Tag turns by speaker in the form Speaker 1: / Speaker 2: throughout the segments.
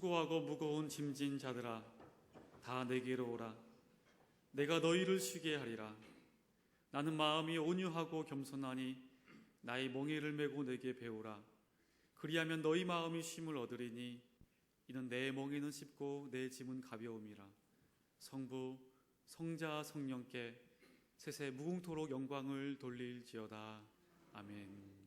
Speaker 1: 수고하고 무거운 짐진 자들아 다 내게로 오라. 내가 너희를 쉬게 하리라. 나는 마음이 온유하고 겸손하니 나의 멍에를 메고 내게 배우라. 그리하면 너희 마음이 쉼을 얻으리니 이는 내 멍에는 쉽고 내 짐은 가벼움이라. 성부 성자 성령께 세세 무궁토록 영광을 돌릴지어다. 아멘.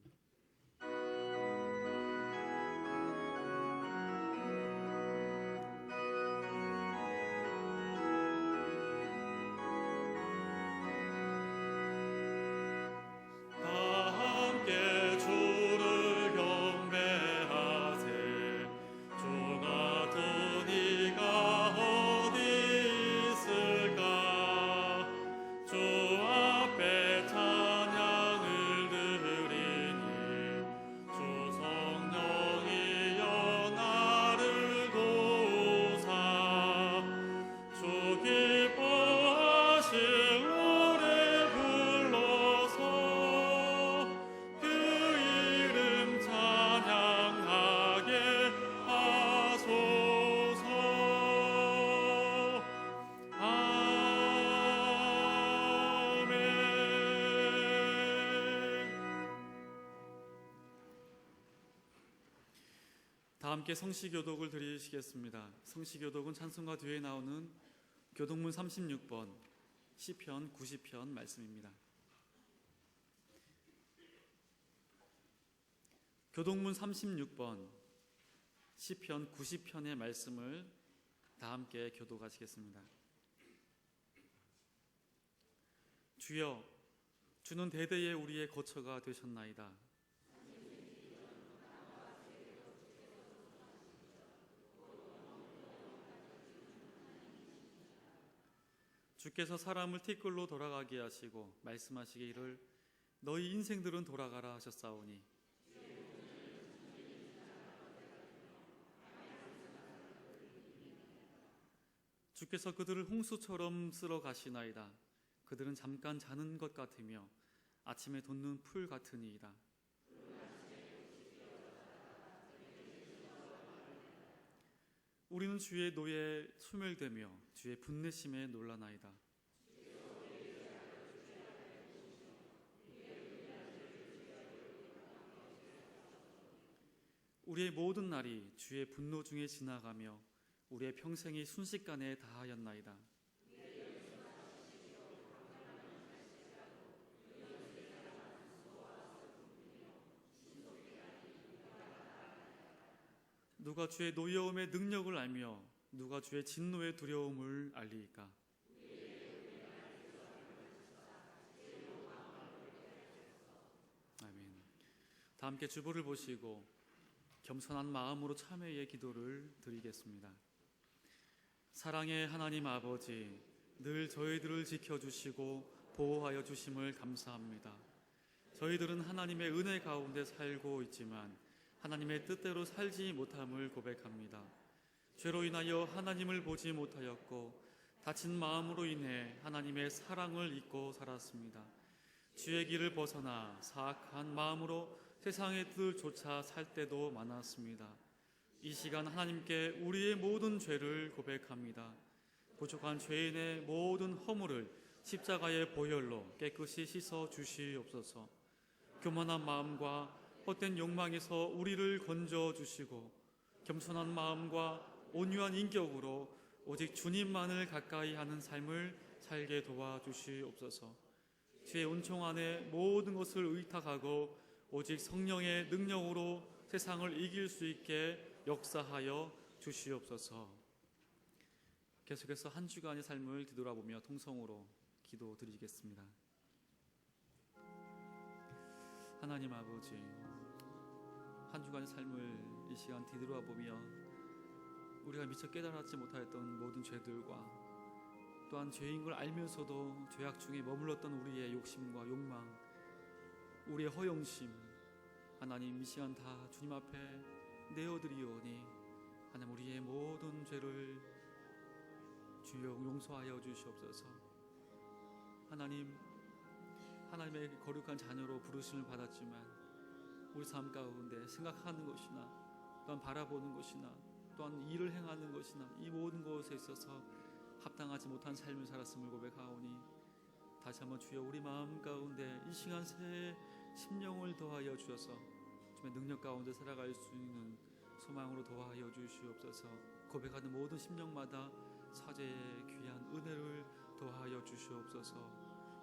Speaker 1: 다 함께 성시교독을 드리시겠습니다. 성시교독은 찬송가 뒤에 나오는 교독문 36번, 시편 90편 말씀입니다. 교독문 36번, 시편 90편의 말씀을 다 함께 교독하시겠습니다. 주여, 주는 대대에 우리의 거처가 되셨나이다. 주께서 사람을 티끌로 돌아가게 하시고 말씀하시기를 너희 인생들은 돌아가라 하셨사오니 주께서 그들을 홍수처럼 쓸어 가시나이다. 그들은 잠깐 자는 것 같으며 아침에 돋는 풀 같으니이다. 우리는 주의 노에 소멸되며 주의 분내심에 놀라나이다. 우리의 모든 날이 주의 분노 중에 지나가며 우리의 평생이 순식간에 다하였나이다. 누가 주의 노여움의 능력을 알며 누가 주의 진노의 두려움을 알리이까? 아멘. 다 함께 주보를 보시고 겸손한 마음으로 참회의 기도를 드리겠습니다. 사랑의 하나님 아버지, 늘 저희들을 지켜주시고 보호하여 주심을 감사합니다. 저희들은 하나님의 은혜 가운데 살고 있지만 하나님의 뜻대로 살지 못함을 고백합니다. 죄로 인하여 하나님을 보지 못하였고 다친 마음으로 인해 하나님의 사랑을 잊고 살았습니다. 주의 길을 벗어나 사악한 마음으로 세상의 뜻조차 살 때도 많았습니다. 이 시간 하나님께 우리의 모든 죄를 고백합니다. 부족한 죄인의 모든 허물을 십자가의 보혈로 깨끗이 씻어 주시옵소서. 교만한 마음과 헛된 욕망에서 우리를 건져주시고 겸손한 마음과 온유한 인격으로 오직 주님만을 가까이 하는 삶을 살게 도와주시옵소서. 주의 은총 안에 모든 것을 의탁하고 오직 성령의 능력으로 세상을 이길 수 있게 역사하여 주시옵소서. 계속해서 한 주간의 삶을 뒤돌아보며 통성으로 기도드리겠습니다. 하나님 아버지, 한 주간의 삶을 이 시간 뒤돌아보며 우리가 미처 깨달았지 못하였던 모든 죄들과 또한 죄인 걸 알면서도 죄악 중에 머물렀던 우리의 욕심과 욕망, 우리의 허영심, 하나님 이 시간 다 주님 앞에 내어드리오니 하나님 우리의 모든 죄를 주여 용서하여 주시옵소서. 하나님의 거룩한 자녀로 부르심을 받았지만 우리 삶 가운데 생각하는 것이나 또한 바라보는 것이나 또한 일을 행하는 것이나 이 모든 것에 있어서 합당하지 못한 삶을 살았음을 고백하오니 다시 한번 주여 우리 마음 가운데 이 시간 새 심령을 더하여 주셔서 주의 능력 가운데 살아갈 수 있는 소망으로 더하여 주시옵소서. 고백하는 모든 심령마다 사제의 귀한 은혜를 더하여 주시옵소서.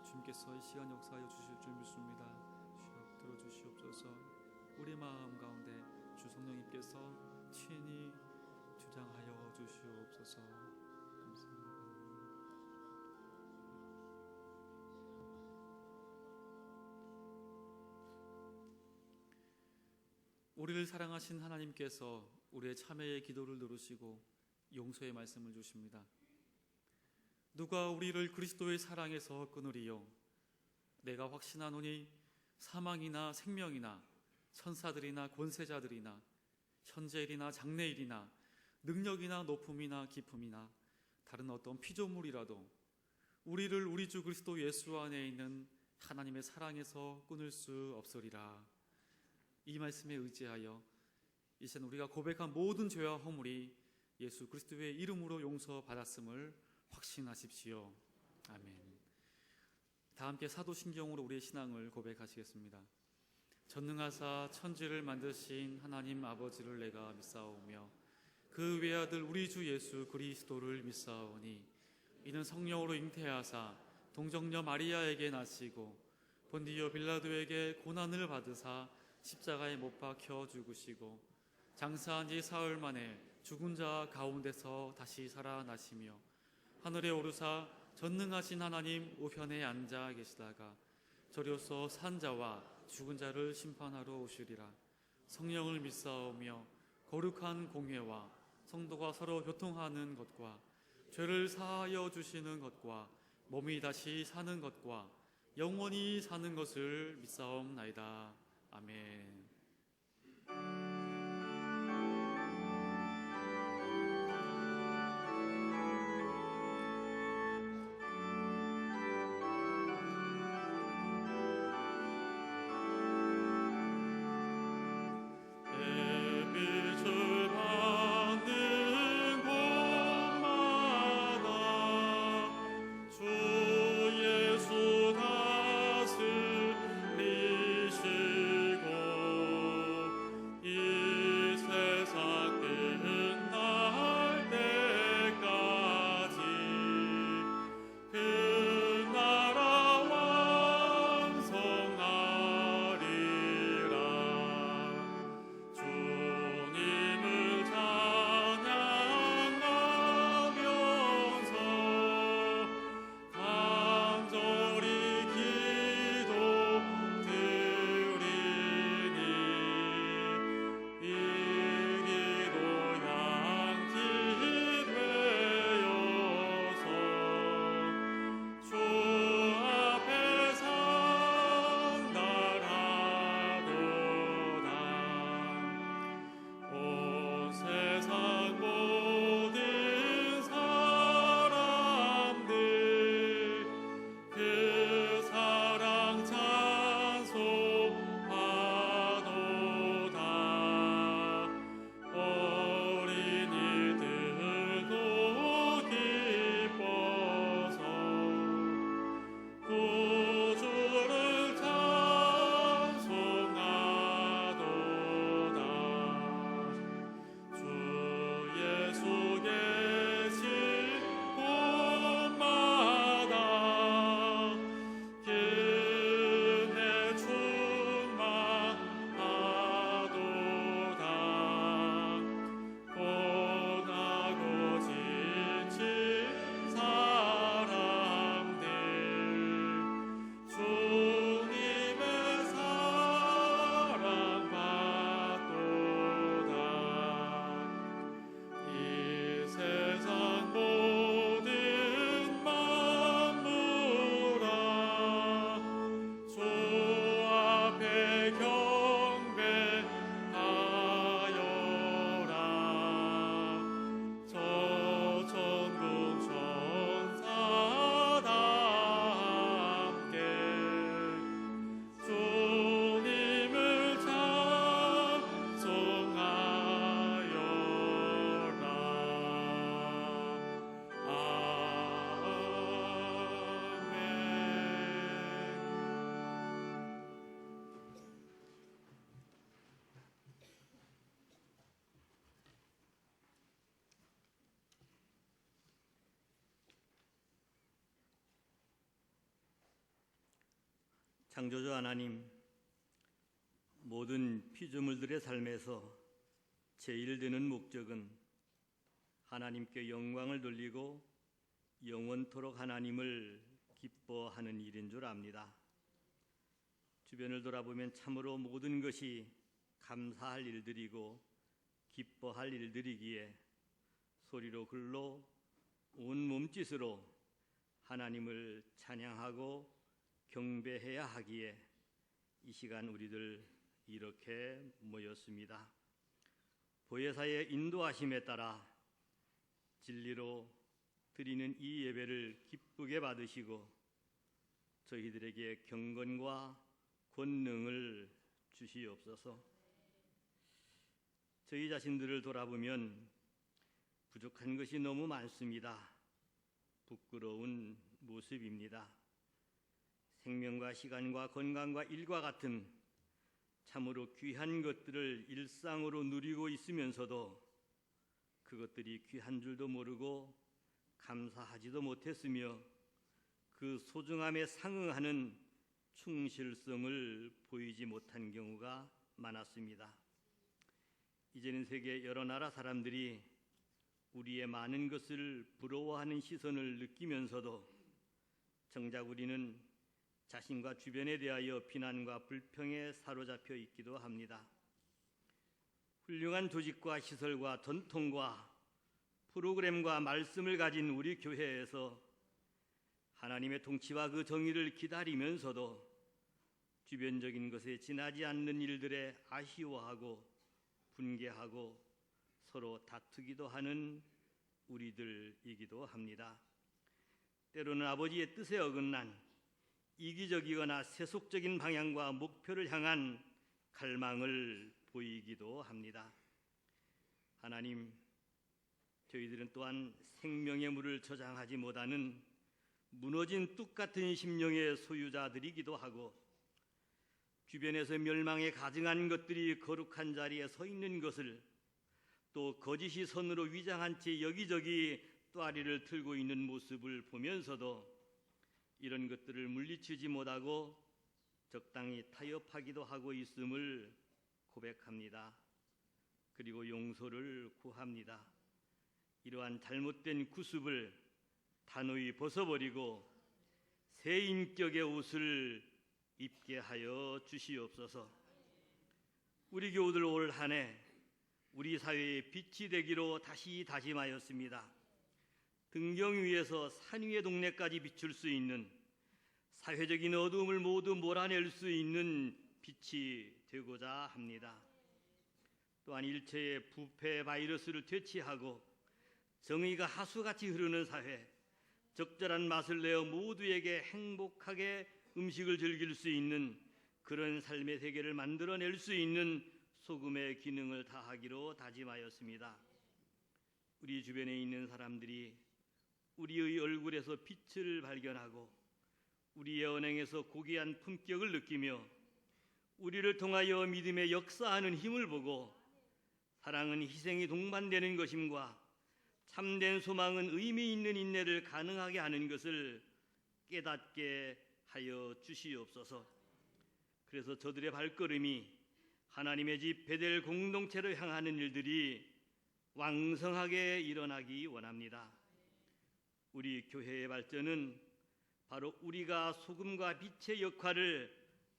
Speaker 1: 주님께서 이 시간 역사하여 주실 줄 믿습니다. 주여 들어주시옵소서. 우리 마음 가운데 주 성령님께서 친히 주장하여 주시옵소서. 감사합니다. 우리를 사랑하신 하나님께서 우리의 참회의 기도를 들으시고 용서의 말씀을 주십니다. 누가 우리를 그리스도의 사랑에서 끊으리요? 내가 확신하노니 사망이나 생명이나 천사들이나 권세자들이나 현재일이나 장래일이나 능력이나 높음이나 깊음이나 다른 어떤 피조물이라도 우리를 우리 주 그리스도 예수 안에 있는 하나님의 사랑에서 끊을 수 없으리라. 이 말씀에 의지하여 이제는 우리가 고백한 모든 죄와 허물이 예수 그리스도의 이름으로 용서받았음을 확신하십시오. 아멘. 다 함께 사도신경으로 우리의 신앙을 고백하시겠습니다. 전능하사 천지를 만드신 하나님 아버지를 내가 믿사오며 그 외아들 우리 주 예수 그리스도를 믿사오니 이는 성령으로 잉태하사 동정녀 마리아에게 나시고 본디오 빌라도에게 고난을 받으사 십자가에 못 박혀 죽으시고 장사한 지 사흘 만에 죽은 자 가운데서 다시 살아나시며 하늘에 오르사 전능하신 하나님 우편에 앉아 계시다가 저리로서 산 자와 죽은 자를 심판하러 오시리라. 성령을 믿사오며 거룩한 공회와 성도가 서로 교통하는 것과 죄를 사하여 주시는 것과 몸이 다시 사는 것과 영원히 사는 것을 믿사옵나이다. 아멘.
Speaker 2: 이 창조주 하나님, 모든 피조물들의 삶에서 제일 되는 목적은 하나님께 영광을 돌리고 영원토록 하나님을 기뻐하는 일인 줄 압니다. 주변을 돌아보면 참으로 모든 것이 감사할 일들이고 기뻐할 일들이기에 소리로 글로 온 몸짓으로 하나님을 찬양하고 경배해야 하기에 이 시간 우리들 이렇게 모였습니다. 보혜사의 인도하심에 따라 진리로 드리는 이 예배를 기쁘게 받으시고 저희들에게 경건과 권능을 주시옵소서. 저희 자신들을 돌아보면 부족한 것이 너무 많습니다. 부끄러운 모습입니다. 생명과 시간과 건강과 일과 같은 참으로 귀한 것들을 일상으로 누리고 있으면서도 그것들이 귀한 줄도 모르고 감사하지도 못했으며 그 소중함에 상응하는 충실성을 보이지 못한 경우가 많았습니다. 이제는 세계 여러 나라 사람들이 우리의 많은 것을 부러워하는 시선을 느끼면서도 정작 우리는 자신과 주변에 대하여 비난과 불평에 사로잡혀 있기도 합니다. 훌륭한 조직과 시설과 전통과 프로그램과 말씀을 가진 우리 교회에서 하나님의 통치와 그 정의를 기다리면서도 주변적인 것에 지나지 않는 일들에 아쉬워하고 분개하고 서로 다투기도 하는 우리들이기도 합니다. 때로는 아버지의 뜻에 어긋난 이기적이거나 세속적인 방향과 목표를 향한 갈망을 보이기도 합니다. 하나님, 저희들은 또한 생명의 물을 저장하지 못하는 무너진 뚝 같은 심령의 소유자들이기도 하고 주변에서 멸망에 가증한 것들이 거룩한 자리에 서 있는 것을 또 거짓이 선으로 위장한 채 여기저기 또아리를 틀고 있는 모습을 보면서도 이런 것들을 물리치지 못하고 적당히 타협하기도 하고 있음을 고백합니다. 그리고 용서를 구합니다. 이러한 잘못된 구습을 단호히 벗어버리고 새 인격의 옷을 입게 하여 주시옵소서. 우리 교우들 올 한 해 우리 사회의 빛이 되기로 다시 다짐하였습니다. 등경 위에서 산 위의 동네까지 비출 수 있는 사회적인 어두움을 모두 몰아낼 수 있는 빛이 되고자 합니다. 또한 일체의 부패 바이러스를 퇴치하고 정의가 하수같이 흐르는 사회, 적절한 맛을 내어 모두에게 행복하게 음식을 즐길 수 있는 그런 삶의 세계를 만들어낼 수 있는 소금의 기능을 다하기로 다짐하였습니다. 우리 주변에 있는 사람들이 우리의 얼굴에서 빛을 발견하고 우리의 언행에서 고귀한 품격을 느끼며 우리를 통하여 믿음의 역사하는 힘을 보고 사랑은 희생이 동반되는 것임과 참된 소망은 의미 있는 인내를 가능하게 하는 것을 깨닫게 하여 주시옵소서. 그래서 저들의 발걸음이 하나님의 집 베델 공동체로 향하는 일들이 왕성하게 일어나기 원합니다. 우리 교회의 발전은 바로 우리가 소금과 빛의 역할을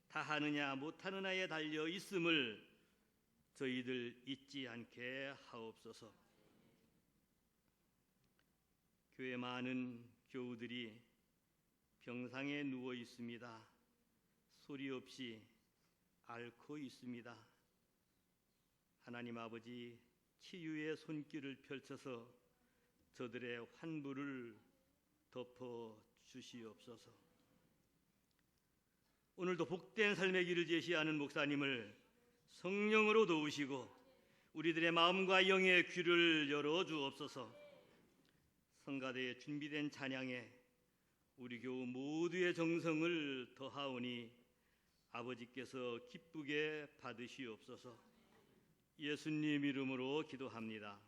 Speaker 2: 다하느냐 못하느냐에 달려 있음을 저희들 잊지 않게 하옵소서. 교회 많은 교우들이 병상에 누워 있습니다. 소리 없이 앓고 있습니다. 하나님 아버지, 치유의 손길을 펼쳐서 저들의 환부를 덮어 주시옵소서. 오늘도 복된 삶의 길을 제시하는 목사님을 성령으로 도우시고 우리들의 마음과 영의 귀를 열어 주옵소서. 성가대에 준비된 찬양에 우리 교우 모두의 정성을 더하오니 아버지께서 기쁘게 받으시옵소서. 예수님 이름으로 기도합니다.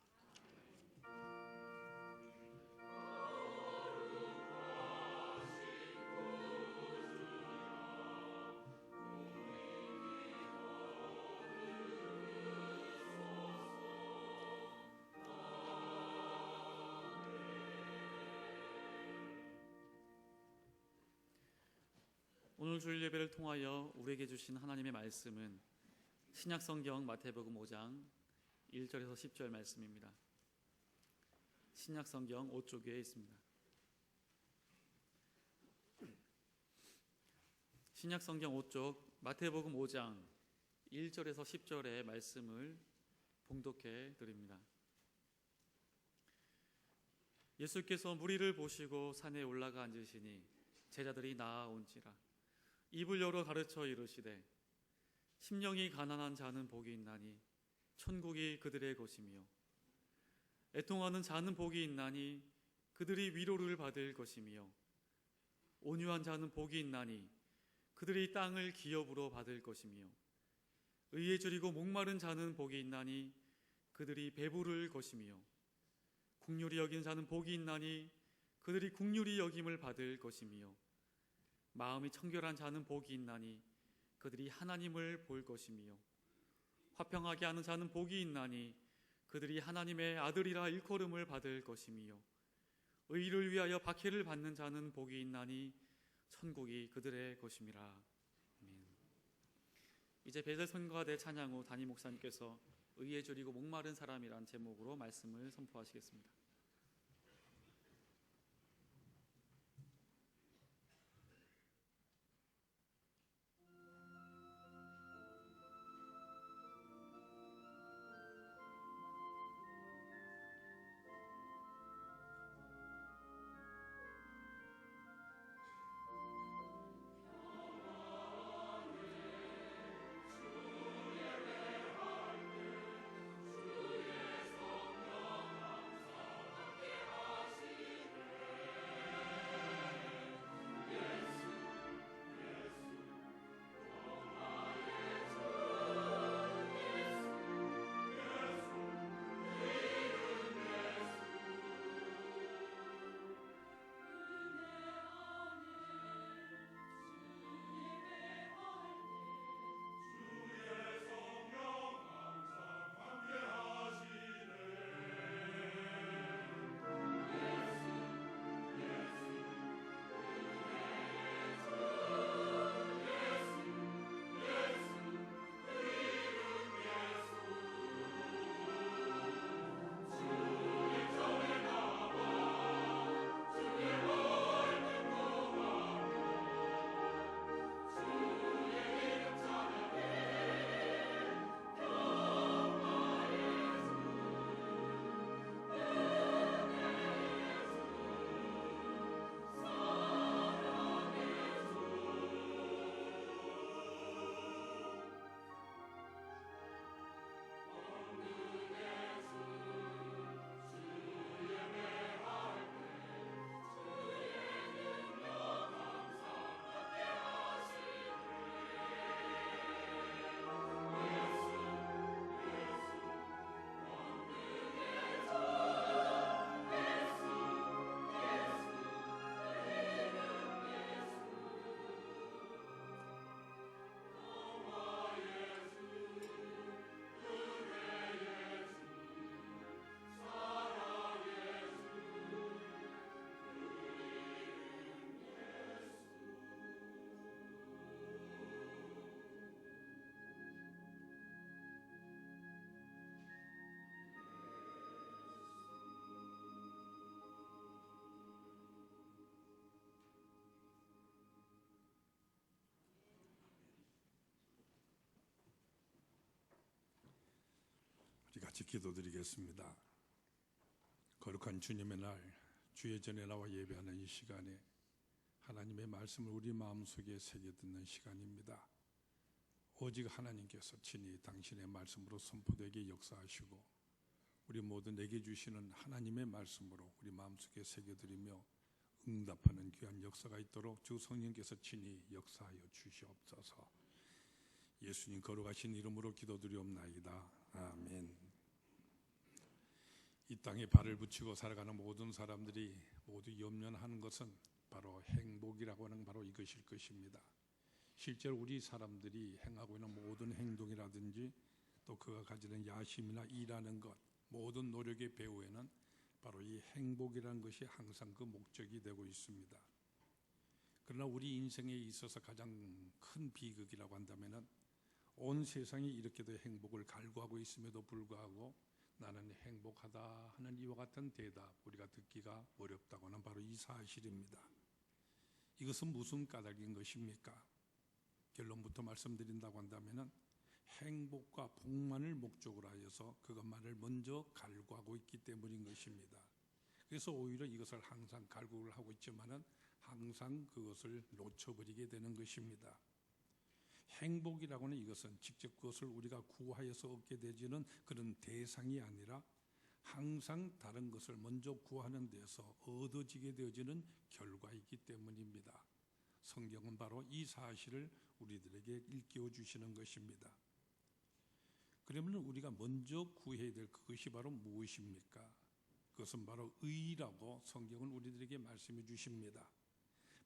Speaker 1: 오늘 주일 예배를 통하여 우리에게 주신 하나님의 말씀은 신약성경 마태복음 5장 1절에서 10절 말씀입니다. 신약성경 5쪽에 있습니다. 신약성경 5쪽 마태복음 5장 1절에서 10절의 말씀을 봉독해 드립니다. 예수께서 무리를 보시고 산에 올라가 앉으시니 제자들이 나아온지라. 입을 열어 가르쳐 이르시되 심령이 가난한 자는 복이 있나니 천국이 그들의 것이며 애통하는 자는 복이 있나니 그들이 위로를 받을 것이며 온유한 자는 복이 있나니 그들이 땅을 기업으로 받을 것이며 의에 줄이고 목마른 자는 복이 있나니 그들이 배부를 것이며 긍휼히 여긴 자는 복이 있나니 그들이 긍휼히 여김을 받을 것이며 마음이 청결한 자는 복이 있나니 그들이 하나님을 볼 것이며 화평하게 하는 자는 복이 있나니 그들이 하나님의 아들이라 일컬음을 받을 것이며 의를 위하여 박해를 받는 자는 복이 있나니 천국이 그들의 것임이라. 아멘. 이제 베델 선거대 찬양 후 담임 목사님께서 의에 줄이고 목마른 사람이란 제목으로 말씀을 선포하시겠습니다.
Speaker 3: 우리 같이 기도드리겠습니다. 거룩한 주님의 날, 주의 전에 나와 예배하는 이 시간에 하나님의 말씀을 우리 마음속에 새겨듣는 시간입니다. 오직 하나님께서 친히 당신의 말씀으로 선포되게 역사하시고 우리 모두 내게 주시는 하나님의 말씀으로 우리 마음속에 새겨드리며 응답하는 귀한 역사가 있도록 주 성령께서 친히 역사하여 주시옵소서. 예수님 거룩하신 이름으로 기도드리옵나이다. 아멘. 이 땅에 발을 붙이고 살아가는 모든 사람들이 모두 염려하는 것은 바로 행복이라고 하는 바로 이것일 것입니다. 실제로 우리 사람들이 행하고 있는 모든 행동이라든지 또 그가 가지는 야심이나 일하는 것, 모든 노력의 배후에는 바로 이 행복이라는 것이 항상 그 목적이 되고 있습니다. 그러나 우리 인생에 있어서 가장 큰 비극이라고 한다면은 온 세상이 이렇게도 행복을 갈구하고 있음에도 불구하고 나는 행복하다 하는 이와 같은 대답 우리가 듣기가 어렵다고 하는 바로 이 사실입니다. 이것은 무슨 까닭인 것입니까? 결론부터 말씀드린다고 한다면은 행복과 복만을 목적으로 하여서 그것만을 먼저 갈구하고 있기 때문인 것입니다. 그래서 오히려 이것을 항상 갈구를 하고 있지만은 항상 그것을 놓쳐버리게 되는 것입니다. 행복이라고 하는 이것은 직접 그것을 우리가 구하여서 얻게 되지는 그런 대상이 아니라 항상 다른 것을 먼저 구하는 데서 얻어지게 되어지는 결과이기 때문입니다. 성경은 바로 이 사실을 우리들에게 일깨워 주시는 것입니다. 그러면 우리가 먼저 구해야 될 그것이 바로 무엇입니까? 그것은 바로 의라고 성경은 우리들에게 말씀해 주십니다.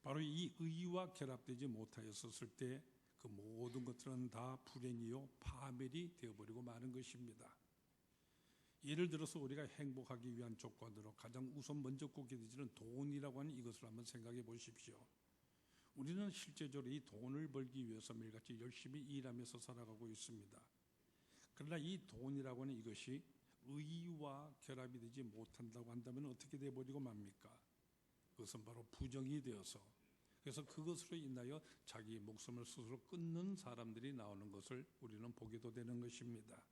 Speaker 3: 바로 이 의와 결합되지 못하였을 때 그 모든 것들은 다 불행이요 파멸이 되어버리고 마는 것입니다. 예를 들어서 우리가 행복하기 위한 조건으로 가장 우선 먼저 꼽게 되지는 돈이라고 하는 이것을 한번 생각해 보십시오. 우리는 실제적으로 이 돈을 벌기 위해서 매일같이 열심히 일하면서 살아가고 있습니다. 그러나 이 돈이라고 하는 이것이 의와 결합이 되지 못한다고 한다면 어떻게 되어버리고 맙니까? 그것은 바로 부정이 되어서 그래서 그것으로 인하여 자기 목숨을 스스로 끊는 사람들이 나오는 것을 우리는 보게도 되는 것입니다.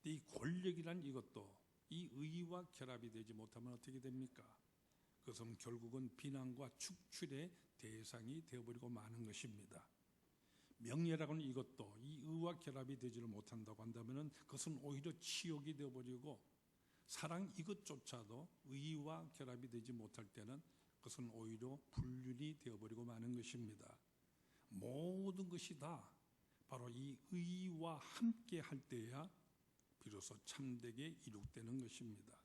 Speaker 3: 이 권력이란 이것도 이 의와 결합이 되지 못하면 어떻게 됩니까? 그것은 결국은 비난과 축출의 대상이 되어버리고 마는 것입니다. 명예라고는 이것도 이 의와 결합이 되지를 못한다고 한다면 그것은 오히려 치욕이 되어버리고 사랑 이것조차도 의와 결합이 되지 못할 때는 그것은 오히려 불륜이 되어버리고 마는 것입니다. 모든 것이 다 바로 이 의와 함께 할 때야 비로소 참되게 이룩되는 것입니다.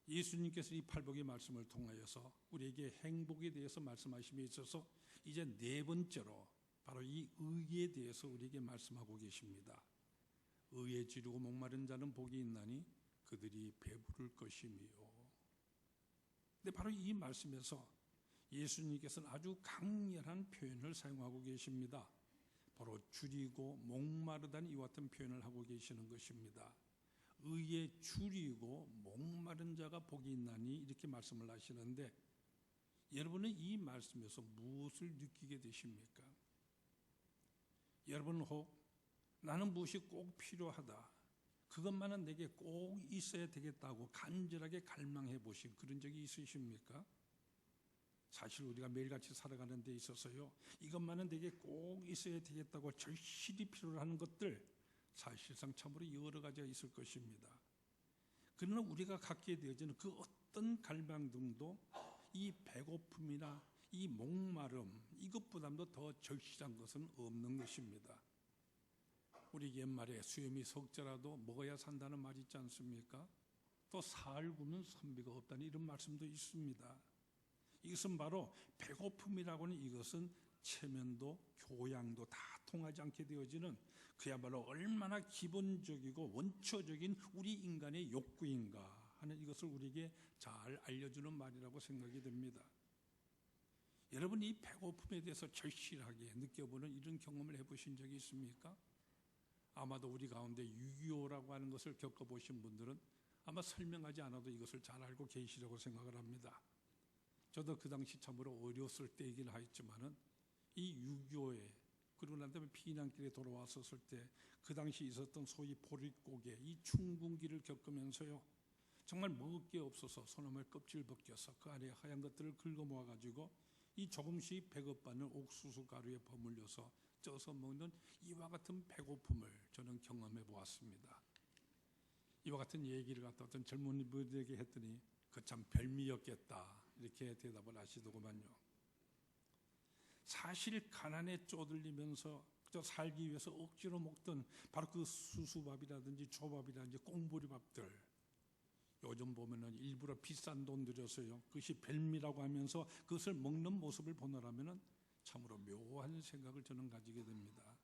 Speaker 3: 예수님께서 이 팔복의 말씀을 통하여서 우리에게 행복에 대해서 말씀하심에 있어서 이제 네 번째로 바로 이 의에 대해서 우리에게 말씀하고 계십니다. 의에 지르고 목마른 자는 복이 있나니 그들이 배부를 것이며. 근데 바로 이 말씀에서 예수님께서는 아주 강렬한 표현을 사용하고 계십니다. 바로 줄이고 목마르다는 이와 같은 표현을 하고 계시는 것입니다. 의에 줄이고 목마른 자가 복이 있나니 이렇게 말씀을 하시는데 여러분은 이 말씀에서 무엇을 느끼게 되십니까? 여러분 혹 나는 무엇이 꼭 필요하다, 그것만은 내게 꼭 있어야 되겠다고 간절하게 갈망해 보신 그런 적이 있으십니까? 사실 우리가 매일같이 살아가는 데 있어서요, 이것만은 내게 꼭 있어야 되겠다고 절실히 필요로 하는 것들 사실상 참으로 여러 가지가 있을 것입니다. 그러나 우리가 갖게 되어지는 그 어떤 갈망 등도 이 배고픔이나 이 목마름 이것보다도 더 절실한 것은 없는 것입니다. 우리 옛말에 수염이 석자라도 먹어야 산다는 말이 있지 않습니까? 또 살 굶는 선비가 없다는 이런 말씀도 있습니다. 이것은 바로 배고픔이라고 하는 이것은 체면도 교양도 다 통하지 않게 되어지는 그야말로 얼마나 기본적이고 원초적인 우리 인간의 욕구인가 하는 이것을 우리에게 잘 알려주는 말이라고 생각이 됩니다. 여러분 이 배고픔에 대해서 절실하게 느껴보는 이런 경험을 해보신 적이 있습니까? 아마도 우리 가운데 6.25라고 하는 것을 겪어보신 분들은 아마 설명하지 않아도 이것을 잘 알고 계시라고 생각을 합니다. 저도 그 당시 참으로 어려웠을 때이긴 하였지만은 이 6.25에 그러고 난 다음에 피난길에 돌아왔었을 때 그 당시 있었던 소위 보릿고개 이 충군기를 겪으면서요, 정말 먹을 게 없어서 소나무 껍질 벗겨서 그 안에 하얀 것들을 긁어 모아가지고 이 조금씩 배급받는 옥수수 가루에 버물려서 쪄서 먹는 이와 같은 배고픔을 저는 경험해 보았습니다. 이와 같은 얘기를 갖다 어떤 젊은이분들에게 했더니 그 참 별미였겠다 이렇게 대답을 하시더구만요. 사실 가난에 쪼들리면서 그저 살기 위해서 억지로 먹던 바로 그 수수밥이라든지 초밥이라든지 꽁보리밥들, 요즘 보면은 일부러 비싼 돈 들여서요 그것이 별미라고 하면서 그것을 먹는 모습을 보느라면은 참으로 묘한 생각을 저는 가지게 됩니다.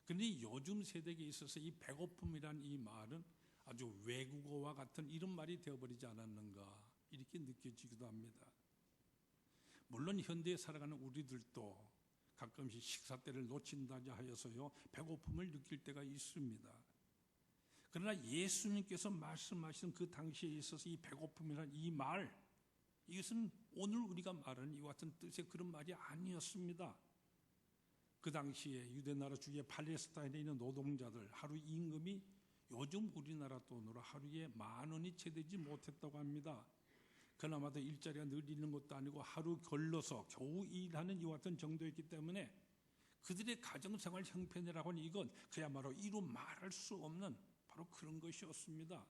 Speaker 3: 그런데 요즘 세대에 있어서 이 배고픔이란 이 말은 아주 외국어와 같은 이런 말이 되어버리지 않았는가 이렇게 느껴지기도 합니다. 물론 현대에 살아가는 우리들도 가끔씩 식사 때를 놓친다 하여서요 배고픔을 느낄 때가 있습니다. 그러나 예수님께서 말씀하신 그 당시에 있어서 이 배고픔이라는 이 말, 이것은 오늘 우리가 말하는 이와 같은 뜻의 그런 말이 아니었습니다. 그 당시에 유대나라 주위의 팔레스타인에 있는 노동자들 하루 임금이 요즘 우리나라 돈으로 하루에 10,000원이 채 되지 못했다고 합니다. 그나마도 일자리가 늘 있는 것도 아니고 하루 걸러서 겨우 일하는 이와 같은 정도였기 때문에 그들의 가정생활 형편이라고 하는 이건 그야말로 이루 말할 수 없는 바로 그런 것이었습니다.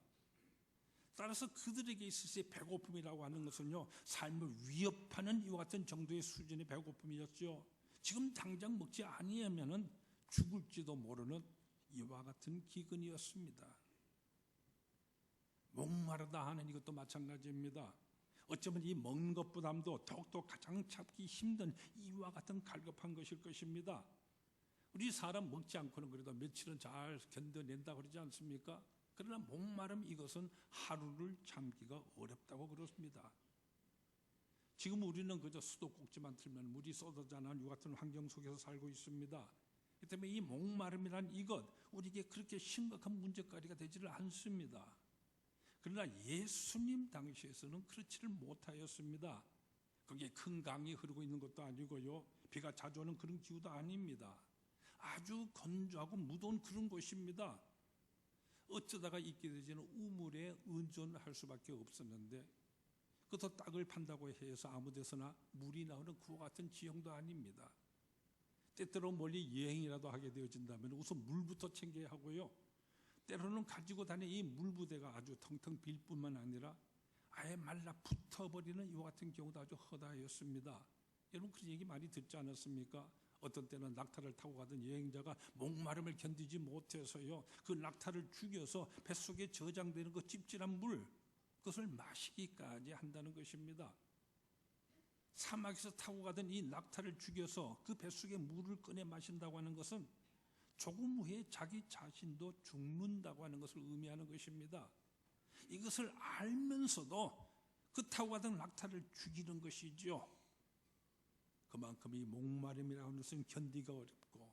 Speaker 3: 따라서 그들에게 있을 배고픔이라고 하는 것은요 삶을 위협하는 이와 같은 정도의 수준의 배고픔이었죠. 지금 당장 먹지 아니하면은 죽을지도 모르는 이와 같은 기근이었습니다. 목마르다 하는 이것도 마찬가지입니다. 어쩌면 이 먹는 것보다도 더욱더 가장 참기 힘든 이와 같은 갈급한 것일 것입니다. 우리 사람 먹지 않고는 그래도 며칠은 잘 견뎌낸다 그러지 않습니까? 그러나 목마름 이것은 하루를 참기가 어렵다고 그렇습니다. 지금 우리는 그저 수도꼭지만 틀면 물이 쏟아져 나는 이 같은 환경 속에서 살고 있습니다. 그 때문에 이 목마름이란 이것 우리에게 그렇게 심각한 문제거리가 되지를 않습니다. 그러나 예수님 당시에서는 그렇지를 못하였습니다. 거기에 큰 강이 흐르고 있는 것도 아니고요 비가 자주 오는 그런 기후도 아닙니다. 아주 건조하고 무더운 그런 곳입니다. 어쩌다가 있게 되지는 우물에 의존할 수밖에 없었는데 그것도 땅을 판다고 해서 아무 데서나 물이 나오는 그와 같은 지형도 아닙니다. 때때로 멀리 여행이라도 하게 되어진다면 우선 물부터 챙겨야 하고요 때로는 가지고 다니는 이 물부대가 아주 텅텅 빌 뿐만 아니라 아예 말라 붙어버리는 이와 같은 경우도 아주 허다했습니다. 여러분 그런 얘기 많이 듣지 않았습니까? 어떤 때는 낙타를 타고 가던 여행자가 목마름을 견디지 못해서요 그 낙타를 죽여서 뱃속에 저장되는 그 찝찝한 물 그것을 마시기까지 한다는 것입니다. 사막에서 타고 가던 이 낙타를 죽여서 그 뱃속에 물을 꺼내 마신다고 하는 것은 조금 후에 자기 자신도 죽는다고 하는 것을 의미하는 것입니다. 이것을 알면서도 그 타고 가던 낙타를 죽이는 것이죠. 그만큼 이 목마름이라고 하는 것은 견디기가 어렵고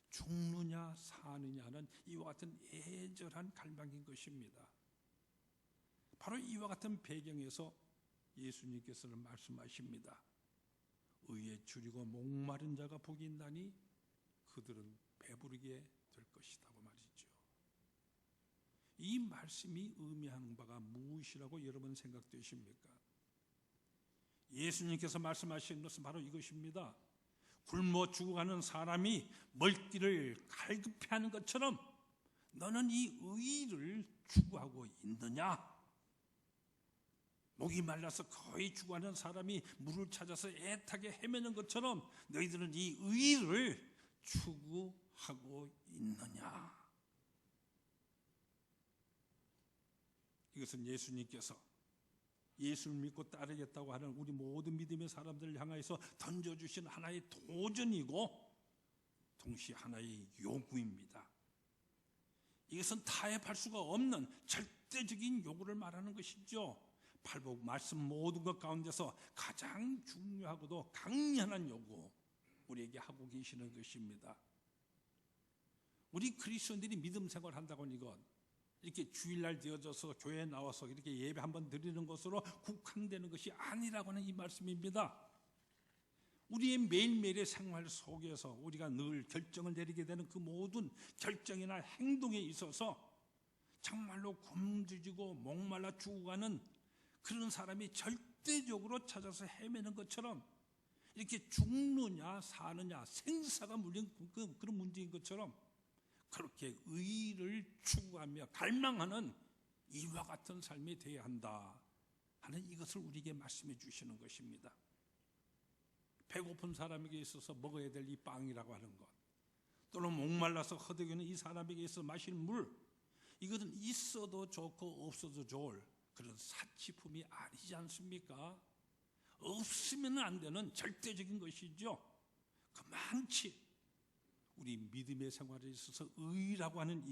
Speaker 3: 죽느냐 사느냐는 이와 같은 애절한 갈망인 것입니다. 바로 이와 같은 배경에서 예수님께서는 말씀하십니다. 의에 줄이고 목마른 자가 복이 있나니 그들은 배부르게 될 것이라고 말이죠. 이 말씀이 의미하는 바가 무엇이라고 여러분 생각되십니까? 예수님께서 말씀하신 것은 바로 이것입니다. 굶어 죽어가는 사람이 먹기를 갈급해하는 것처럼 너는 이 의를 추구하고 있느냐? 목이 말라서 거의 죽어가는 사람이 물을 찾아서 애타게 헤매는 것처럼 너희들은 이 의를 추구하고 있느냐? 이것은 예수님께서 예수를 믿고 따르겠다고 하는 우리 모든 믿음의 사람들을 향해서 던져주신 하나의 도전이고 동시에 하나의 요구입니다. 이것은 타협할 수가 없는 절대적인 요구를 말하는 것이죠. 팔복 말씀 모든 것 가운데서 가장 중요하고도 강렬한 요구 우리에게 하고 계시는 것입니다. 우리 그리스도인들이 믿음 생활한다고 하는 것 이렇게 주일날 되어져서 교회에 나와서 이렇게 예배 한번 드리는 것으로 국한되는 것이 아니라고 하는 이 말씀입니다. 우리의 매일매일의 생활 속에서 우리가 늘 결정을 내리게 되는 그 모든 결정이나 행동에 있어서 정말로 굶주리고 목말라 죽어가는 그런 사람이 절대적으로 찾아서 헤매는 것처럼 이렇게 죽느냐 사느냐 생사가 물린 그런 문제인 것처럼 그렇게 의를 추구하며 갈망하는 이와 같은 삶이 되어야 한다 하는 이것을 우리에게 말씀해 주시는 것입니다. 배고픈 사람에게 있어서 먹어야 될 이 빵이라고 하는 것 또는 목말라서 허덕이는 이 사람에게 있어서 마실 물 이것은 있어도 좋고 없어도 좋을 그런 사치품이 아니지 않습니까? 없으면 안 되는 절대적인 것이죠. 그만치 우리 믿음의 생활에 있어서 의라고 하는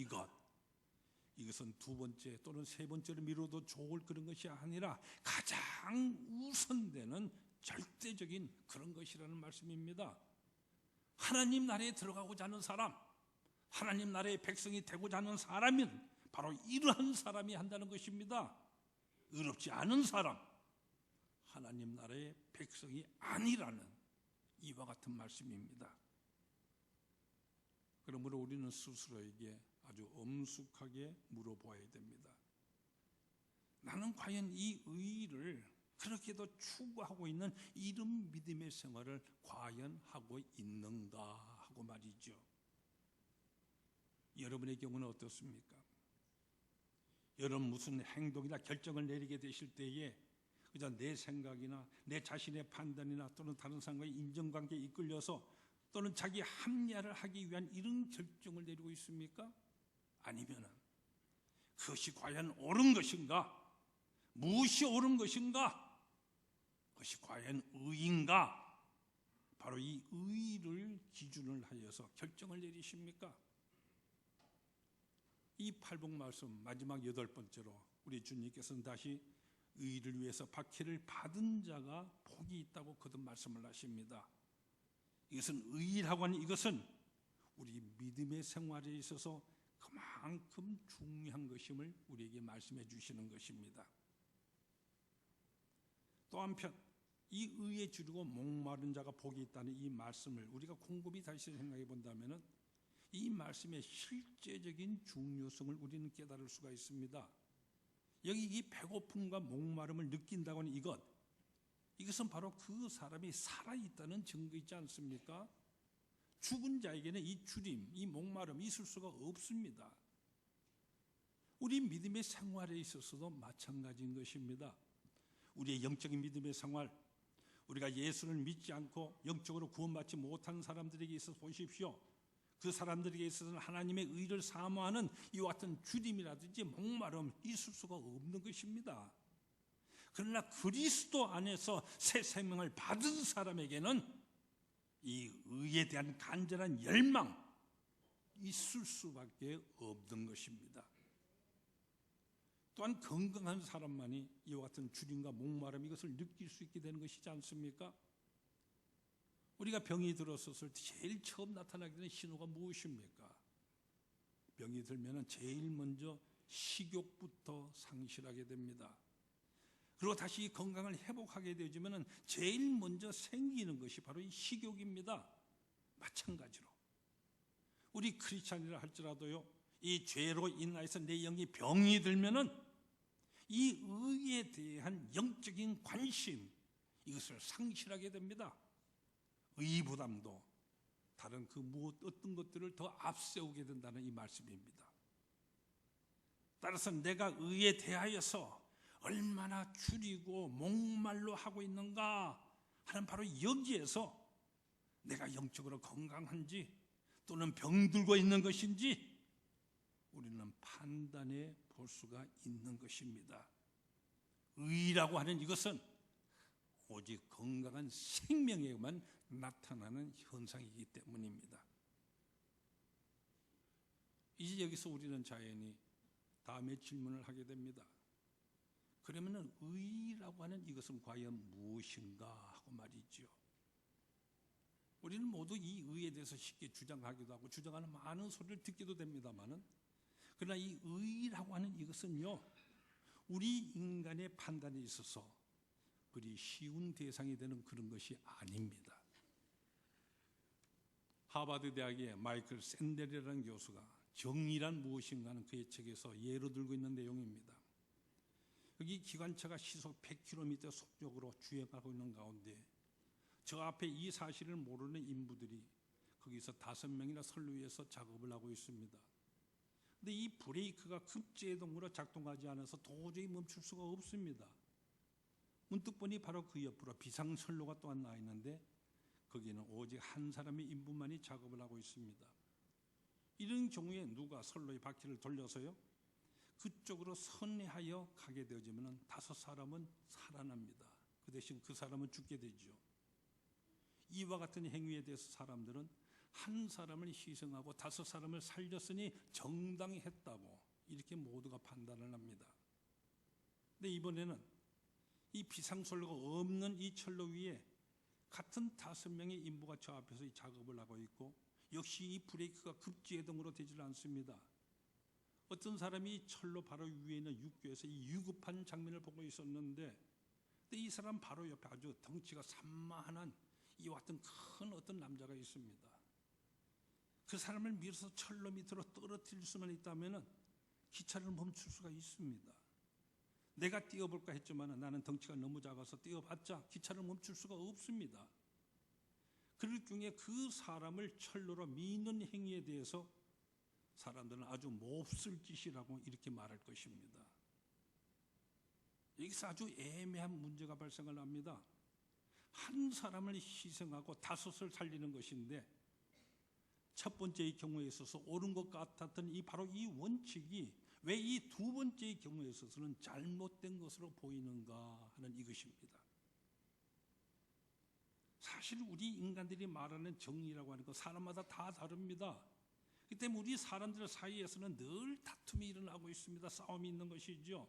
Speaker 3: 이것은 두 번째 또는 세 번째로 미뤄도 좋을 그런 것이 아니라 가장 우선되는 절대적인 그런 것이라는 말씀입니다. 하나님 나라에 들어가고자 하는 사람, 하나님 나라의 백성이 되고자 하는 사람은 바로 이러한 사람이 한다는 것입니다. 의롭지 않은 사람, 하나님 나라의 백성이 아니라는 이와 같은 말씀입니다. 그러므로 우리는 스스로에게 아주 엄숙하게 물어보아야 됩니다. 나는 과연 이 의의를 그렇게도 추구하고 있는 이런 믿음의 생활을 과연 하고 있는가 하고 말이죠. 여러분의 경우는 어떻습니까? 여러분 무슨 행동이나 결정을 내리게 되실 때에 그저 내 생각이나 내 자신의 판단이나 또는 다른 사람과의 인정관계에 이끌려서 또는 자기 합리화를 하기 위한 이런 결정을 내리고 있습니까? 아니면 그것이 과연 옳은 것인가? 무엇이 옳은 것인가? 그것이 과연 의인가? 바로 이 의를 기준을 하여서 결정을 내리십니까? 이 팔복 말씀 마지막 8번째로 우리 주님께서는 다시 의를 위해서 박해를 받은 자가 복이 있다고 거듭 말씀을 하십니다. 이것은 의라고 하는 이것은 우리 믿음의 생활에 있어서 그만큼 중요한 것임을 우리에게 말씀해 주시는 것입니다. 또 한편 이 의에 주르고 목마른 자가 복이 있다는 이 말씀을 우리가 곰곰이 다시 생각해 본다면 이 말씀의 실제적인 중요성을 우리는 깨달을 수가 있습니다. 여기 이 배고픔과 목마름을 느낀다고 하는 이것은 바로 그 사람이 살아있다는 증거이지 않습니까? 죽은 자에게는 이 주림, 이 목마름 있을 수가 없습니다. 우리 믿음의 생활에 있어서도 마찬가지인 것입니다. 우리의 영적인 믿음의 생활, 우리가 예수를 믿지 않고 영적으로 구원받지 못한 사람들에게 있어서 보십시오. 그 사람들에게 있어서는 하나님의 의를 사모하는 이와 같은 주림이라든지 목마름 있을 수가 없는 것입니다. 그러나 그리스도 안에서 새 생명을 받은 사람에게는 이 의에 대한 간절한 열망 있을 수밖에 없는 것입니다. 또한 건강한 사람만이 이와 같은 주림과 목마름 이것을 느낄 수 있게 되는 것이지 않습니까? 우리가 병이 들었을 때 제일 처음 나타나게 되는 신호가 무엇입니까? 병이 들면 제일 먼저 식욕부터 상실하게 됩니다. 그리고 다시 건강을 회복하게 되어지면 제일 먼저 생기는 것이 바로 이 식욕입니다. 마찬가지로 우리 크리스찬이라 할지라도요, 이 죄로 인하여서 내 영이 병이 들면은 이 의에 대한 영적인 관심 이것을 상실하게 됩니다. 의부담도 다른 그 무엇 어떤 것들을 더 앞세우게 된다는 이 말씀입니다. 따라서 내가 의에 대하여서 얼마나 줄이고 목말로 하고 있는가 하는 바로 여기에서 내가 영적으로 건강한지 또는 병들고 있는 것인지 우리는 판단해 볼 수가 있는 것입니다. 의라고 하는 이것은 오직 건강한 생명에만 나타나는 현상이기 때문입니다. 이제 여기서 우리는 자연히 다음에 질문을 하게 됩니다. 그러면 의라고 하는 이것은 과연 무엇인가 하고 말이죠. 우리는 모두 이 의에 대해서 쉽게 주장하기도 하고 주장하는 많은 소리를 듣기도 됩니다만은, 그러나 이 의라고 하는 이것은요, 우리 인간의 판단에 있어서 그리 쉬운 대상이 되는 그런 것이 아닙니다. 하버드 대학의 마이클 샌델이라는 교수가 정의란 무엇인가 하는 그의 책에서 예로 들고 있는 내용입니다. 여기 기관차가 시속 100km 속력으로 주행하고 있는 가운데 저 앞에 이 사실을 모르는 인부들이 거기서 5명이나 선로위에서 작업을 하고 있습니다. 근데 이 브레이크가 급제동으로 작동하지 않아서 도저히 멈출 수가 없습니다. 문득 보니 바로 그 옆으로 비상선로가 또한 나 있는데 거기는 오직 한 사람의 인부만이 작업을 하고 있습니다. 이런 경우에 누가 선로의 바퀴를 돌려서요, 그쪽으로 선회하여 가게 되어지면 5사람은 살아납니다. 그 대신 그 사람은 죽게 되죠. 이와 같은 행위에 대해서 사람들은 한 사람을 희생하고 5사람을 살렸으니 정당했다고 이렇게 모두가 판단을 합니다. 근데 이번에는 이 비상솔로가 없는 이 철로 위에 같은 5명의 인부가 저 앞에서 이 작업을 하고 있고, 역시 이 브레이크가 급제동으로 되질 않습니다. 어떤 사람이 철로 바로 위에 있는 육교에서 이 유급한 장면을 보고 있었는데, 근데 이 사람 바로 옆에 아주 덩치가 산만한 이와 같은 큰 어떤 남자가 있습니다. 그 사람을 밀어서 철로 밑으로 떨어뜨릴 수만 있다면 기차를 멈출 수가 있습니다. 내가 뛰어볼까 했지만 나는 덩치가 너무 작아서 뛰어봤자 기차를 멈출 수가 없습니다. 그럴 경우에 그 사람을 철로로 미는 행위에 대해서 사람들은 아주 몹쓸 짓이라고 이렇게 말할 것입니다. 여기서 아주 애매한 문제가 발생을 합니다. 한 사람을 희생하고 5을 살리는 것인데, 첫 번째의 경우에 있어서 옳은 것 같았던 바로 이 원칙이 왜 이 두 번째의 경우에 있어서는 잘못된 것으로 보이는가 하는 이것입니다. 사실 우리 인간들이 말하는 정의라고 하는 것 사람마다 다 다릅니다. 그렇기 때문에 우리 사람들 사이에서는 늘 다툼이 일어나고 있습니다. 싸움이 있는 것이죠.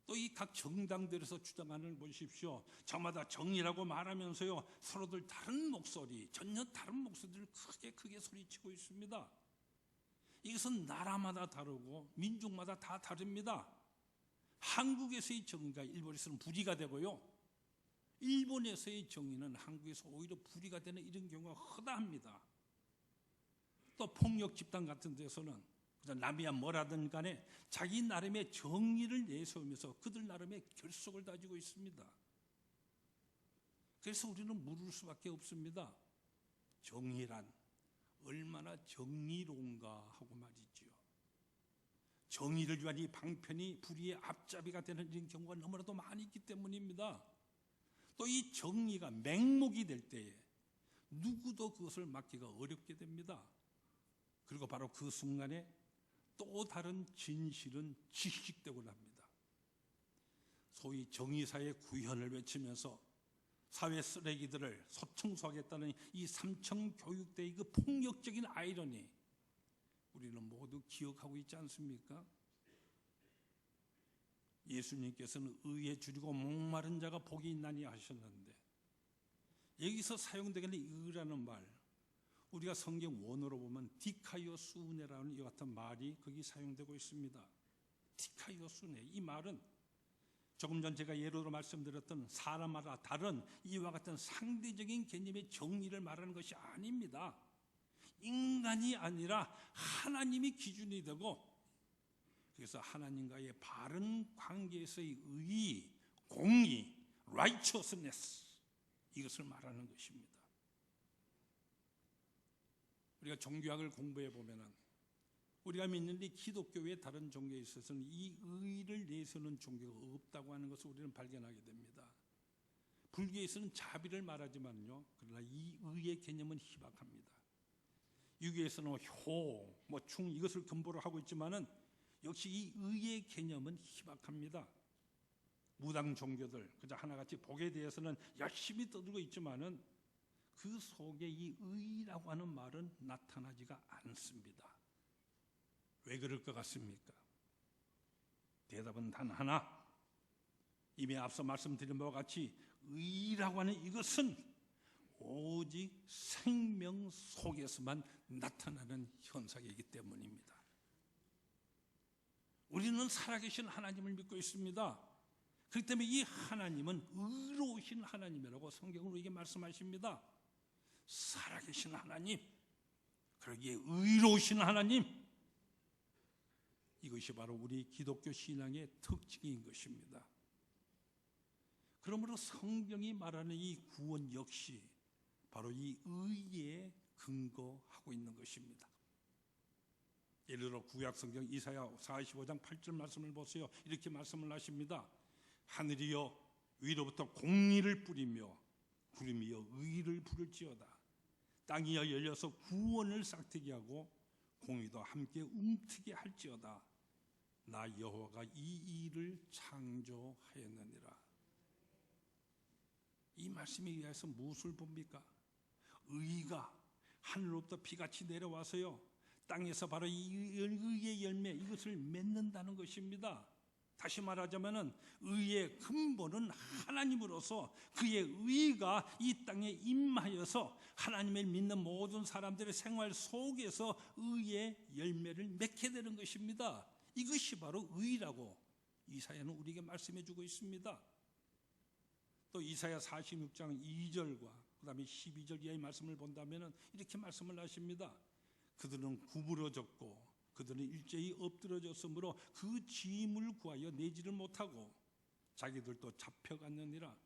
Speaker 3: 또 이 각 정당들에서 주장하는 보십시오. 저마다 정의라고 말하면서요, 서로들 다른 목소리, 전혀 다른 목소리를 크게 소리치고 있습니다. 이것은 나라마다 다르고 민족마다 다 다릅니다. 한국에서의 정의가 일본에서는 불의가 되고요, 일본에서의 정의는 한국에서 오히려 불의가 되는 이런 경우가 허다합니다. 또 폭력 집단 같은 데서는 남이야 뭐라든 간에 자기 나름의 정의를 내세우면서 그들 나름의 결속을 다지고 있습니다. 그래서 우리는 물을 수밖에 없습니다. 정의란 얼마나 정의로운가 하고 말이죠. 정의를 위한 이 방편이 불의의 앞잡이가 되는 이런 경우가 너무나도 많이 있기 때문입니다. 또 이 정의가 맹목이 될 때에 누구도 그것을 막기가 어렵게 됩니다. 그리고 바로 그 순간에 또 다른 진실은 지식되곤 합니다. 소위 정의사의 구현을 외치면서 사회 쓰레기들을 소청소하겠다는 이 삼청교육대의 그 폭력적인 아이러니, 우리는 모두 기억하고 있지 않습니까? 예수님께서는 의에 줄이고 목마른 자가 복이 있나니 하셨는데, 여기서 사용되는 의라는 말, 우리가 성경 원어로 보면 디카이오수네라는 이 같은 말이 거기 사용되고 있습니다. 디카이오수네, 이 말은 조금 전 제가 예로로 말씀드렸던 사람마다 다른 이와 같은 상대적인 개념의 정의를 말하는 것이 아닙니다. 인간이 아니라 하나님이 기준이 되고, 그래서 하나님과의 바른 관계에서의 의, 공의, righteousness, 이것을 말하는 것입니다. 우리가 종교학을 공부해 보면은 우리가 믿는 이 기독교의 다른 종교에 있어서는 이 의를 내세우는 종교가 없다고 하는 것을 우리는 발견하게 됩니다. 불교에서는 자비를 말하지만요, 그러나 이 의의 개념은 희박합니다. 유교에서는 효, 충 이것을 근본으로 하고 있지만은 역시 이 의의 개념은 희박합니다. 무당 종교들 그저 하나같이 복에 대해서는 열심히 떠들고 있지만은 그 속에 이 의라고 하는 말은 나타나지가 않습니다. 왜 그럴 것 같습니까? 대답은 단 하나, 이미 앞서 말씀드린 바와 같이 의라고 하는 이것은 오직 생명 속에서만 나타나는 현상이기 때문입니다. 우리는 살아계신 하나님을 믿고 있습니다. 그렇기 때문에 이 하나님은 의로우신 하나님이라고 성경은 우리에게 말씀하십니다. 살아계신 하나님, 그러기에 의로우신 하나님, 이것이 바로 우리 기독교 신앙의 특징인 것입니다. 그러므로 성경이 말하는 이 구원 역시 바로 이 의에 근거하고 있는 것입니다. 예를 들어 구약 성경 이사야 45장 8절 말씀을 보세요. 이렇게 말씀을 하십니다. 하늘이여 위로부터 공의를 뿌리며 구름이여 의를 부를지어다. 땅이여 열려서 구원을 싹트게 하고 공의도 함께 움트게 할지어다. 나 여호와가 이 일을 창조하였느니라. 이 말씀에 의해서 무엇을 봅니까? 의가 하늘로부터 비같이 내려와서요, 땅에서 바로 이 의의 열매, 이것을 맺는다는 것입니다. 다시 말하자면은 의의 근본은 하나님으로서 그의 의가 이 땅에 임하여서 하나님을 믿는 모든 사람들의 생활 속에서 의의 열매를 맺게 되는 것입니다. 이것이 바로 의라고 이사야는 우리에게 말씀해 주고 있습니다. 또 이사야 46장 2절과 그 다음에 12절 이하의 말씀을 본다면 이렇게 말씀을 하십니다. 그들은 구부러졌고 그들은 일제히 엎드러졌으므로 그 짐을 구하여 내지를 못하고 자기들도 잡혀갔느니라.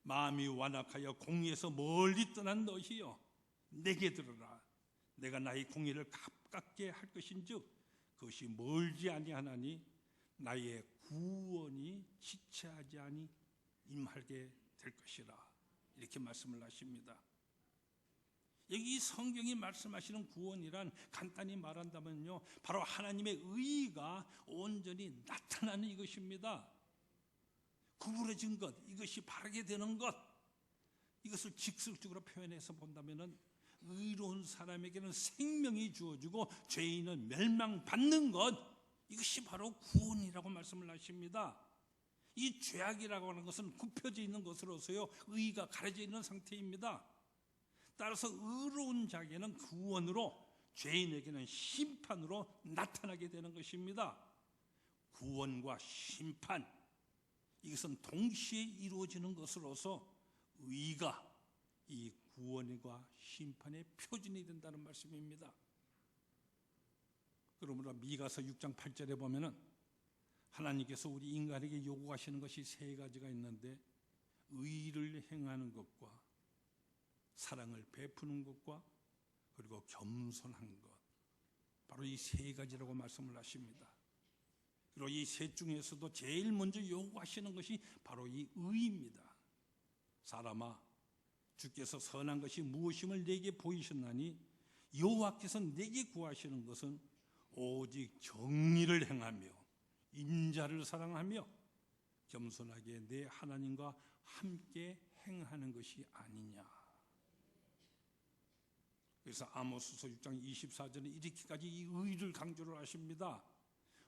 Speaker 3: 마음이 완악하여 공의에서 멀리 떠난 너희여, 내게 들으라. 내가 나의 공의를 가깝게 할 것인즉 그것이 멀지 아니하나니 나의 구원이 지체하지 아니 임하게 될 것이라. 이렇게 말씀을 하십니다. 여기 성경이 말씀하시는 구원이란 간단히 말한다면요, 바로 하나님의 의가 온전히 나타나는 이것입니다. 구부러진 것, 이것이 바르게 되는 것, 이것을 직설적으로 표현해서 본다면 의로운 사람에게는 생명이 주어지고 죄인은 멸망받는 것, 이것이 바로 구원이라고 말씀을 하십니다. 이 죄악이라고 하는 것은 굽혀져 있는 것으로서요 의가 가려져 있는 상태입니다. 따라서 의로운 자에게는 구원으로, 죄인에게는 심판으로 나타나게 되는 것입니다. 구원과 심판, 이것은 동시에 이루어지는 것으로서 의가 이 구원과 심판의 표준이 된다는 말씀입니다. 그러므로 미가서 6장 8절에 보면은 하나님께서 우리 인간에게 요구하시는 것이 세 가지가 있는데, 의를 행하는 것과 사랑을 베푸는 것과 그리고 겸손한 것, 바로 이 세 가지라고 말씀을 하십니다. 그리고 이 셋 중에서도 제일 먼저 요구하시는 것이 바로 이 의입니다. 사람아, 주께서 선한 것이 무엇임을 내게 보이셨나니 여호와께서 내게 구하시는 것은 오직 정의를 행하며 인자를 사랑하며 겸손하게 내 하나님과 함께 행하는 것이 아니냐. 그래서 아모스서 6장 24절에 이렇게까지 이 의를 강조를 하십니다.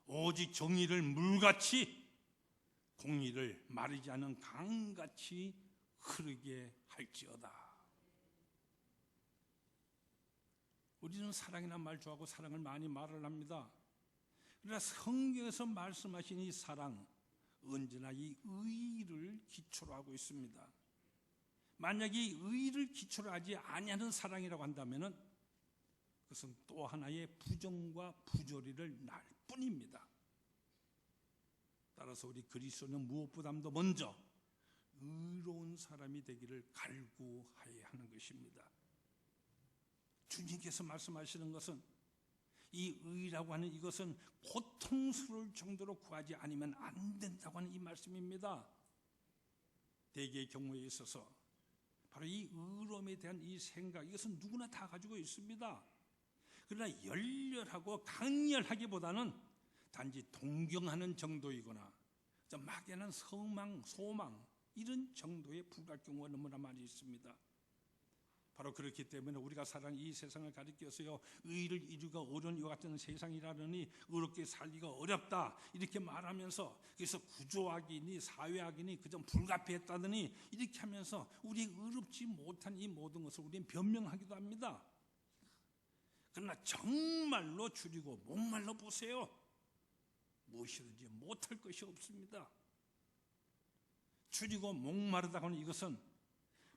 Speaker 3: 오직 정의를 물같이, 공의를 마르지 않은 강같이 흐르게 할지어다. 우리는 사랑이란 말 좋아하고 사랑을 많이 말을 합니다. 그러나 성경에서 말씀하신 이 사랑, 언제나 이 의를 기초로 하고 있습니다. 만약에 이 의를 기초로 하지 아니하는 사랑이라고 한다면 그것은 또 하나의 부정과 부조리를 낳을 뿐입니다. 따라서 우리 그리스도는 무엇보다도 먼저 의로운 사람이 되기를 갈구하여야 하는 것입니다. 주님께서 말씀하시는 것은 이 의라고 하는 이것은 고통스러울 정도로 구하지 않으면 안 된다고 하는 이 말씀입니다. 대개의 경우에 있어서 바로 이 의로움에 대한 이 생각, 이것은 누구나 다 가지고 있습니다. 그러나 열렬하고 강렬하기보다는 단지 동경하는 정도이거나 막연한 소망 이런 정도에 불과할 경우가 너무나 많이 있습니다. 바로 그렇기 때문에 우리가 살아가는 이 세상을 가리켜서요, 의를 이루기가 어려운 이와 같은 세상이라느니 의롭게 살기가 어렵다 이렇게 말하면서, 그래서 구조학이니 사회학이니 그저 불가피했다더니 이렇게 하면서 우리 의롭지 못한 이 모든 것을 우리는 변명하기도 합니다. 그러나 정말로 줄이고 목말라 보세요. 무엇이든지 못할 것이 없습니다. 줄이고 목마르다고 하는 이것은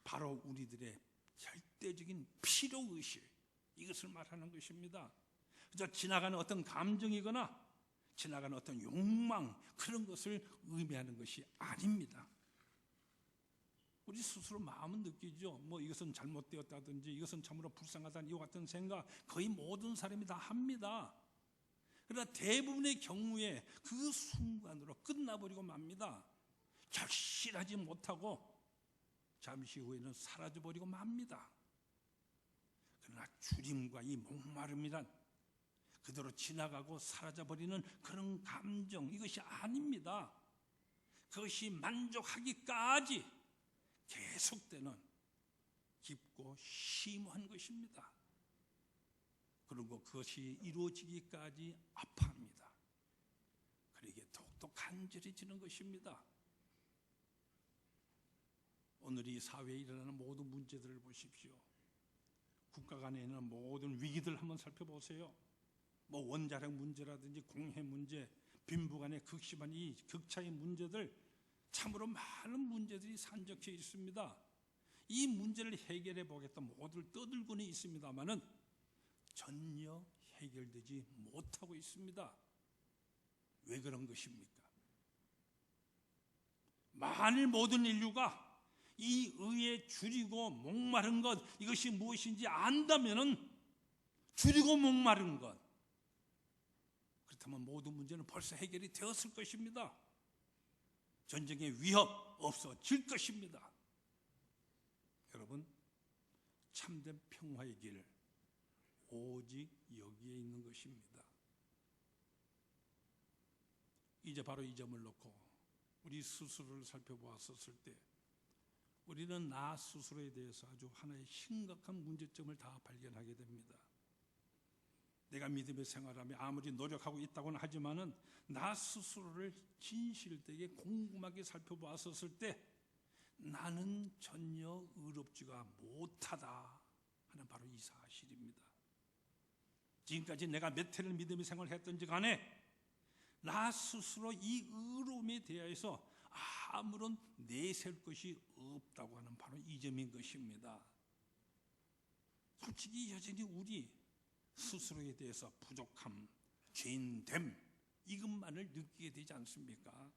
Speaker 3: 바로 우리들의 절대적인 필요의식, 이것을 말하는 것입니다. 그저 지나가는 어떤 감정이거나 지나가는 어떤 욕망, 그런 것을 의미하는 것이 아닙니다. 우리 스스로 마음은 느끼죠. 이것은 잘못되었다든지 이것은 참으로 불쌍하다는 이와 같은 생각 거의 모든 사람이 다 합니다. 그러나 대부분의 경우에 그 순간으로 끝나버리고 맙니다. 결실하지 못하고 잠시 후에는 사라져버리고 맙니다. 그러나 주림과 이 목마름이란 그대로 지나가고 사라져버리는 그런 감정, 이것이 아닙니다. 그것이 만족하기까지 계속되는 깊고 심오한 것입니다. 그리고 그것이 이루어지기까지 아파합니다. 그러기에 더욱더 간절해지는 것입니다. 오늘 이 사회에 일어나는 모든 문제들을 보십시오. 국가 간에 있는 모든 위기들 한번 살펴보세요. 뭐 원자력 문제라든지 공해 문제, 빈부간의 극심한 이 극차의 문제들, 참으로 많은 문제들이 산적해 있습니다. 이 문제를 해결해 보겠다 모두를 떠들고는 있습니다만은 전혀 해결되지 못하고 있습니다. 왜 그런 것입니까? 만일 모든 인류가 이 의에 줄이고 목마른 것, 이것이 무엇인지 안다면은 줄이고 목마른 것, 그렇다면 모든 문제는 벌써 해결이 되었을 것입니다. 전쟁의 위협 없어질 것입니다. 여러분, 참된 평화의 길 오직 여기에 있는 것입니다. 이제 바로 이 점을 놓고 우리 스스로를 살펴보았을 때 우리는 나 스스로에 대해서 아주 하나의 심각한 문제점을 다 발견하게 됩니다. 내가 믿음의 생활하며 아무리 노력하고 있다고는 하지만은 나 스스로를 진실되게 곰곰하게 살펴보았을 때 나는 전혀 의롭지가 못하다 하는 바로 이 사실입니다. 지금까지 내가 몇 해를 믿음의 생활을 했던지 간에 나 스스로 이 의로움에 대해서 아무런 내세울 것이 없다고 하는 바로 이 점인 것입니다. 솔직히 여전히 우리 스스로에 대해서 부족함, 죄인됨, 이것만을 느끼게 되지 않습니까?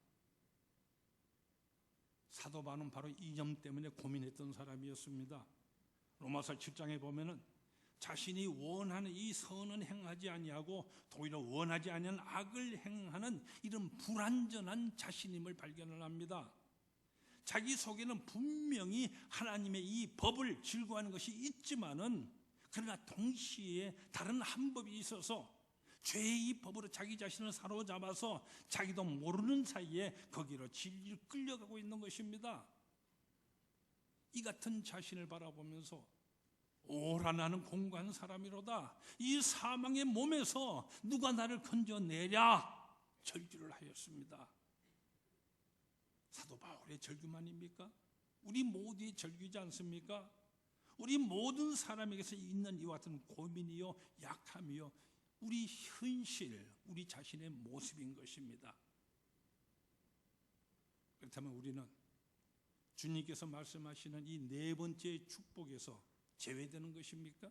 Speaker 3: 사도 바울은 바로 이 점 때문에 고민했던 사람이었습니다. 로마서 7장에 보면은 자신이 원하는 이 선은 행하지 아니하고 도리어 원하지 아니하는 악을 행하는 이런 불완전한 자신임을 발견을 합니다. 자기 속에는 분명히 하나님의 이 법을 즐거워하는 것이 있지만은 그러나 동시에 다른 한 법이 있어서 죄의 이 법으로 자기 자신을 사로잡아서 자기도 모르는 사이에 거기로 질질 끌려가고 있는 것입니다. 이 같은 자신을 바라보면서 오라 나는 공고한 사람이로다, 이 사망의 몸에서 누가 나를 건져내랴 절규를 하였습니다. 사도 바울의 절규만입니까? 우리 모두의 절규지 않습니까? 우리 모든 사람에게서 있는 이와 같은 고민이요 약함이요 우리 현실, 우리 자신의 모습인 것입니다. 그렇다면 우리는 주님께서 말씀하시는 이 네 번째 축복에서 제외되는 것입니까?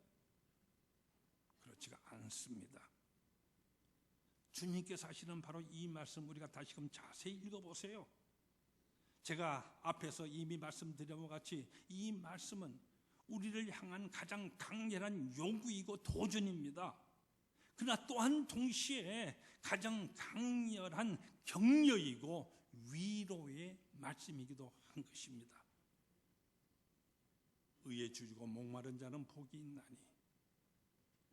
Speaker 3: 그렇지가 않습니다. 주님께서 하시는 바로 이 말씀 우리가 다시금 자세히 읽어보세요. 제가 앞에서 이미 말씀드린 것 같이 이 말씀은 우리를 향한 가장 강렬한 요구이고 도전입니다. 그러나 또한 동시에 가장 강렬한 격려이고 위로의 말씀이기도 한 것입니다. 의에 줄이고 목마른 자는 복이 있나니,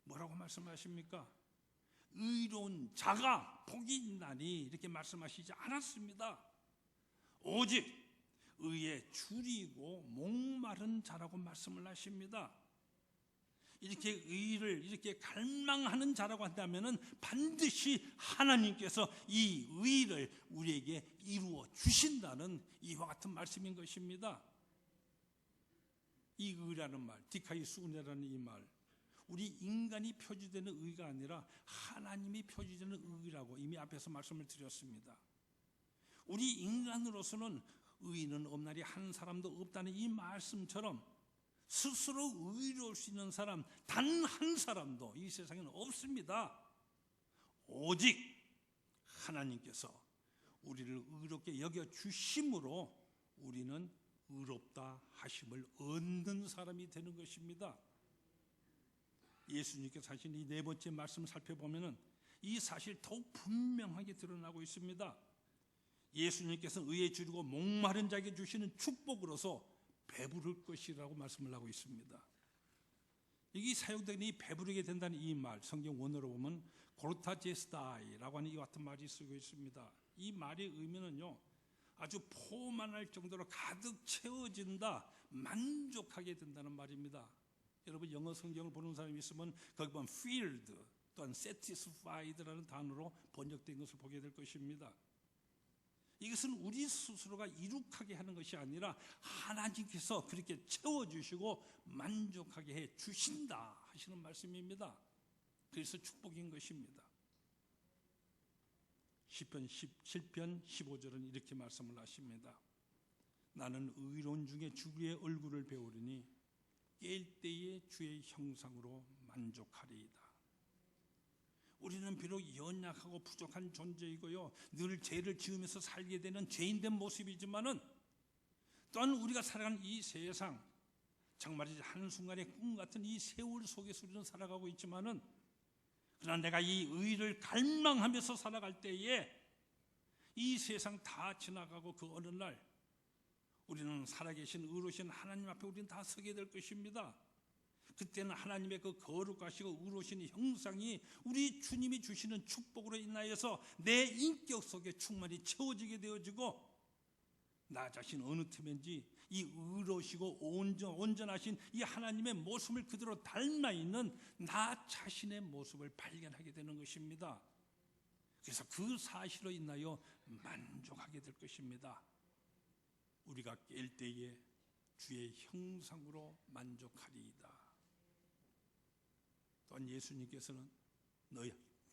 Speaker 3: 뭐라고 말씀하십니까? 의로운 자가 복이 있나니 이렇게 말씀하시지 않았습니다. 오직 의에 줄이고 목마른 자라고 말씀을 하십니다. 이렇게 의를 이렇게 갈망하는 자라고 한다면은 반드시 하나님께서 이 의를 우리에게 이루어 주신다는 이와 같은 말씀인 것입니다. 이 의라는 말, 디카이수네라는 이 말, 우리 인간이 표지되는 의가 아니라 하나님이 표지되는 의라고 이미 앞에서 말씀을 드렸습니다. 우리 인간으로서는 의인은 없나니 한 사람도 없다는 이 말씀처럼 스스로 의로울 수 있는 사람 단 한 사람도 이 세상에는 없습니다. 오직 하나님께서 우리를 의롭게 여겨 주심으로 우리는 의롭다 하심을 얻는 사람이 되는 것입니다. 예수님께서 하신 이 네 번째 말씀을 살펴보면 이 사실 더욱 분명하게 드러나고 있습니다. 예수님께서 의에 줄이고 목마른 자에게 주시는 축복으로서 배부를 것이라고 말씀을 하고 있습니다. 여기 사용되는 이 배부르게 된다는 이 말, 성경 원어로 보면 고르타제스다이라고 하는 이 같은 말이 쓰고 있습니다. 이 말의 의미는요, 아주 포만할 정도로 가득 채워진다, 만족하게 된다는 말입니다. 여러분 영어 성경을 보는 사람이 있으면 거기 보면 filled 또한 satisfied라는 단어로 번역된 것을 보게 될 것입니다. 이것은 우리 스스로가 이룩하게 하는 것이 아니라 하나님께서 그렇게 채워주시고 만족하게 해 주신다 하시는 말씀입니다. 그래서 축복인 것입니다. 시편 17편 15절은 이렇게 말씀을 하십니다. 나는 의로운 중에 주의 얼굴을 배우리니 깰 때에 주의 형상으로 만족하리이다. 우리는 비록 연약하고 부족한 존재이고요, 늘 죄를 지으면서 살게 되는 죄인된 모습이지만은, 또한 우리가 살아가는 이 세상, 정말이지 한순간의 꿈 같은 이 세월 속에서 우리는 살아가고 있지만은, 그러나 내가 이 의를 갈망하면서 살아갈 때에 이 세상 다 지나가고 그 어느 날 우리는 살아계신 의로우신 하나님 앞에 우리는 다 서게 될 것입니다. 그때는 하나님의 그 거룩하시고 의로우신 형상이 우리 주님이 주시는 축복으로 인하여서 내 인격 속에 충만히 채워지게 되어지고, 나 자신 어느 틈인지 이 의로우시고 온전하신 이 하나님의 모습을 그대로 닮아 있는 나 자신의 모습을 발견하게 되는 것입니다. 그래서 그 사실로 인하여 만족하게 될 것입니다. 우리가 깰 때에 주의 형상으로 만족하리이다. 또한 예수님께서는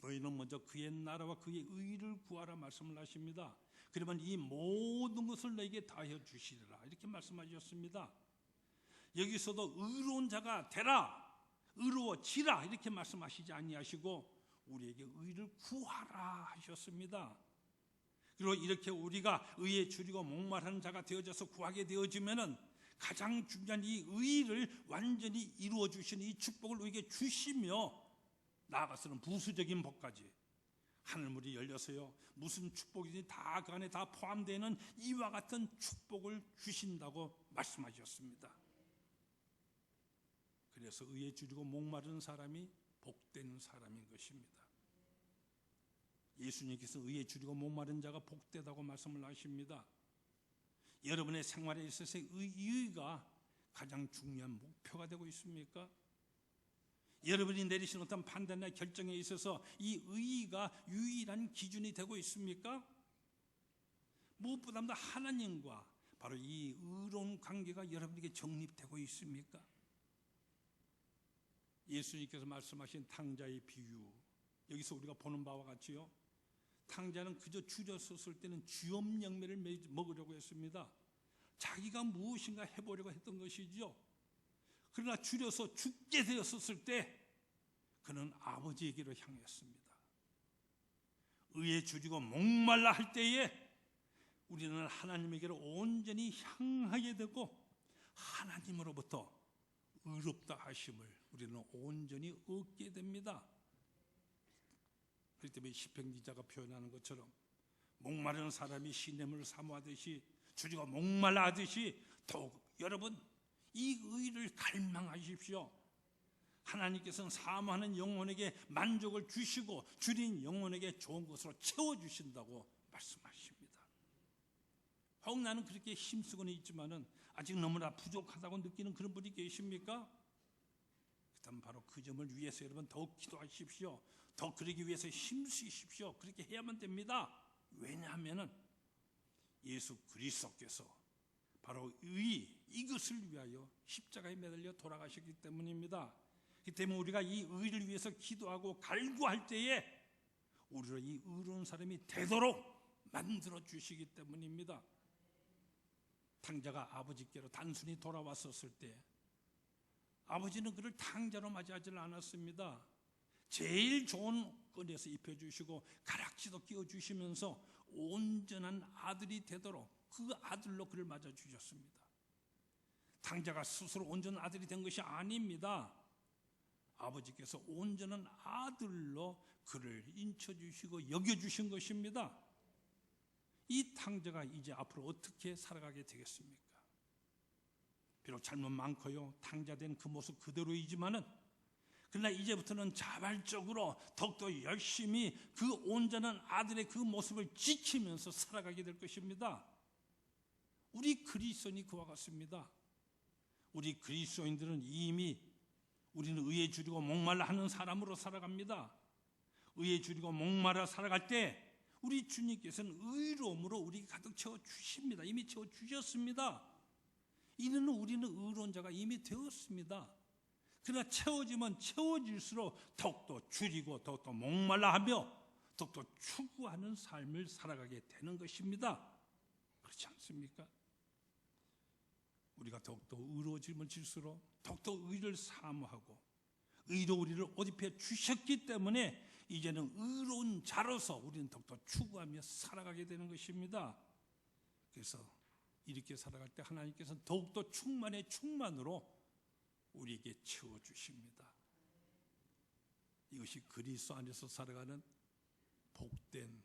Speaker 3: 너희는 먼저 그의 나라와 그의 의를 구하라 말씀을 하십니다. 그러면 이 모든 것을 너에게 다하여 주시리라 이렇게 말씀하셨습니다. 여기서도 의로운 자가 되라, 의로워지라 이렇게 말씀하시지 아니하시고 우리에게 의를 구하라 하셨습니다. 그리고 이렇게 우리가 의에 줄이고 목말하는 자가 되어져서 구하게 되어지면은 가장 중요한 이 의를 완전히 이루어 주시는 이 축복을 우리에게 주시며, 나아가서는 부수적인 복까지 하늘문이 열려서요 무슨 축복이든지 다 그 안에 다 포함되는 이와 같은 축복을 주신다고 말씀하셨습니다. 그래서 의에 줄이고 목마른 사람이 복된 사람인 것입니다. 예수님께서 의에 줄이고 목마른 자가 복되다고 말씀을 하십니다. 여러분의 생활에 있어서 의가 가장 중요한 목표가 되고 있습니까? 여러분이 내리신 어떤 판단이나 결정에 있어서 이 의가 유일한 기준이 되고 있습니까? 무엇보다도 하나님과 바로 이 의로운 관계가 여러분에게 정립되고 있습니까? 예수님께서 말씀하신 탕자의 비유, 여기서 우리가 보는 바와 같이요, 탕자는 그저 줄였었을 때는 쥐엄 열매를 먹으려고 했습니다. 자기가 무엇인가 해보려고 했던 것이죠. 그러나 줄여서 죽게 되었을 때 그는 아버지에게로 향했습니다. 의에 줄이고 목말라 할 때에 우리는 하나님에게로 온전히 향하게 되고 하나님으로부터 의롭다 하심을 우리는 온전히 얻게 됩니다. 그렇기 때문에 시편 기자가 표현하는 것처럼 목마른 사람이 시냇물을 사모하듯이 줄이고 목말라 하듯이 더욱 여러분 이 의를 갈망하십시오. 하나님께서는 사모하는 영혼에게 만족을 주시고 줄인 영혼에게 좋은 것으로 채워주신다고 말씀하십니다. 혹 나는 그렇게 힘쓰고는 있지만은 아직 너무나 부족하다고 느끼는 그런 분이 계십니까? 그렇다면 바로 그 점을 위해서 여러분 더욱 기도하십시오. 더 그러기 위해서 힘쓰십시오. 그렇게 해야만 됩니다. 왜냐하면은 예수 그리스도께서 바로 이것을 위하여 십자가에 매달려 돌아가셨기 때문입니다. 그렇기 때문에 우리가 이 의를 위해서 기도하고 갈구할 때에 우리로 이 의로운 사람이 되도록 만들어 주시기 때문입니다. 탕자가 아버지께로 단순히 돌아왔었을 때 아버지는 그를 탕자로 맞이하지 않았습니다. 제일 좋은 꺼내서 입혀주시고 가락지도 끼워주시면서 온전한 아들이 되도록 그 아들로 그를 맞아주셨습니다. 탕자가 스스로 온전한 아들이 된 것이 아닙니다. 아버지께서 온전한 아들로 그를 인쳐주시고 여겨주신 것입니다. 이 탕자가 이제 앞으로 어떻게 살아가게 되겠습니까? 비록 잘못 많고요 탕자된 그 모습 그대로이지만은 그러나 이제부터는 자발적으로 더욱더 열심히 그 온전한 아들의 그 모습을 지키면서 살아가게 될 것입니다. 우리 그리스도인이 그와 같습니다. 우리 그리스도인들은 이미 우리는 의에 줄이고 목말라 하는 사람으로 살아갑니다. 의에 줄이고 목말라 살아갈 때 우리 주님께서는 의로움으로 우리 가득 채워 주십니다. 이미 채워 주셨습니다. 이는 우리는 의로운 자가 이미 되었습니다. 그러나 채워지면 채워질수록 더욱더 줄이고 더욱더 목말라 하며 더욱더 추구하는 삶을 살아가게 되는 것입니다. 그렇지 않습니까? 우리가 더욱더 의로워지면 질수록 더욱더 의를 사모하고 의로 우리를 옷 입혀 주셨기 때문에 이제는 의로운 자로서 우리는 더욱더 추구하며 살아가게 되는 것입니다. 그래서 이렇게 살아갈 때 하나님께서는 더욱더 충만의 충만으로 우리에게 채워주십니다. 이것이 그리스도 안에서 살아가는 복된,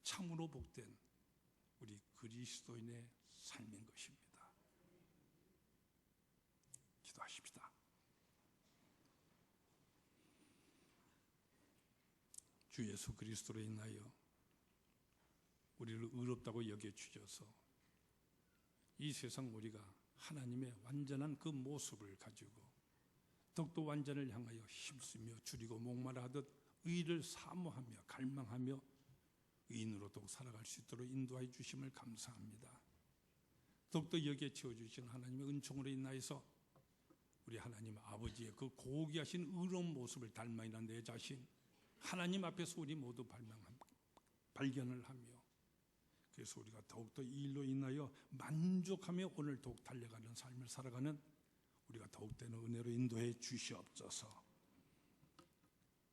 Speaker 3: 참으로 복된 우리 그리스도인의 삶인 것입니다. 기도하십시다. 주 예수 그리스도로 인하여 우리를 의롭다고 여겨주셔서 이 세상 우리가 하나님의 완전한 그 모습을 가지고 더욱더 완전을 향하여 힘쓰며 줄이고 목마르하듯 의를 사모하며 갈망하며 의인으로 더욱 살아갈 수 있도록 인도하여 주심을 감사합니다. 더욱더 여기에 채워주신 하나님의 은총으로 인하여서 우리 하나님 아버지의 그 고귀하신 의로운 모습을 닮아 있는 내 자신 하나님 앞에서 우리 모두 발견을 하며 그래서 우리가 더욱더 이 일로 인하여 만족하며 오늘 더욱 달려가는 삶을 살아가는 우리가 더욱되는 은혜로 인도해 주시옵소서.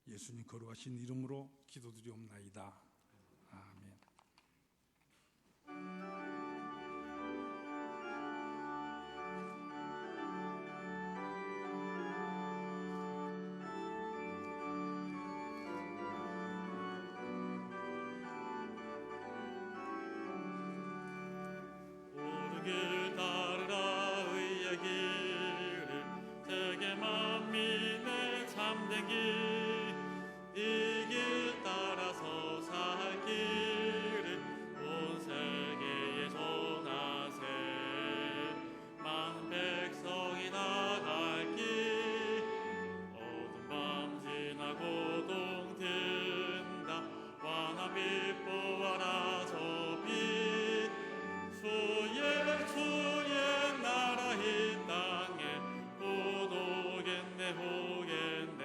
Speaker 3: 예수님 거룩하신 이름으로 기도드리옵나이다. 아멘.
Speaker 1: 길 따르라 의의 길을 세계 만민의 참된 길 이 길 따라서 살 길을 온 세계에 전하세 많은 백성이 나갈 길 어두운 밤 지나고 동튼다 환한 빛 보아라 저 빛 주의 나라 이 땅에 곧 오겠네 오겠네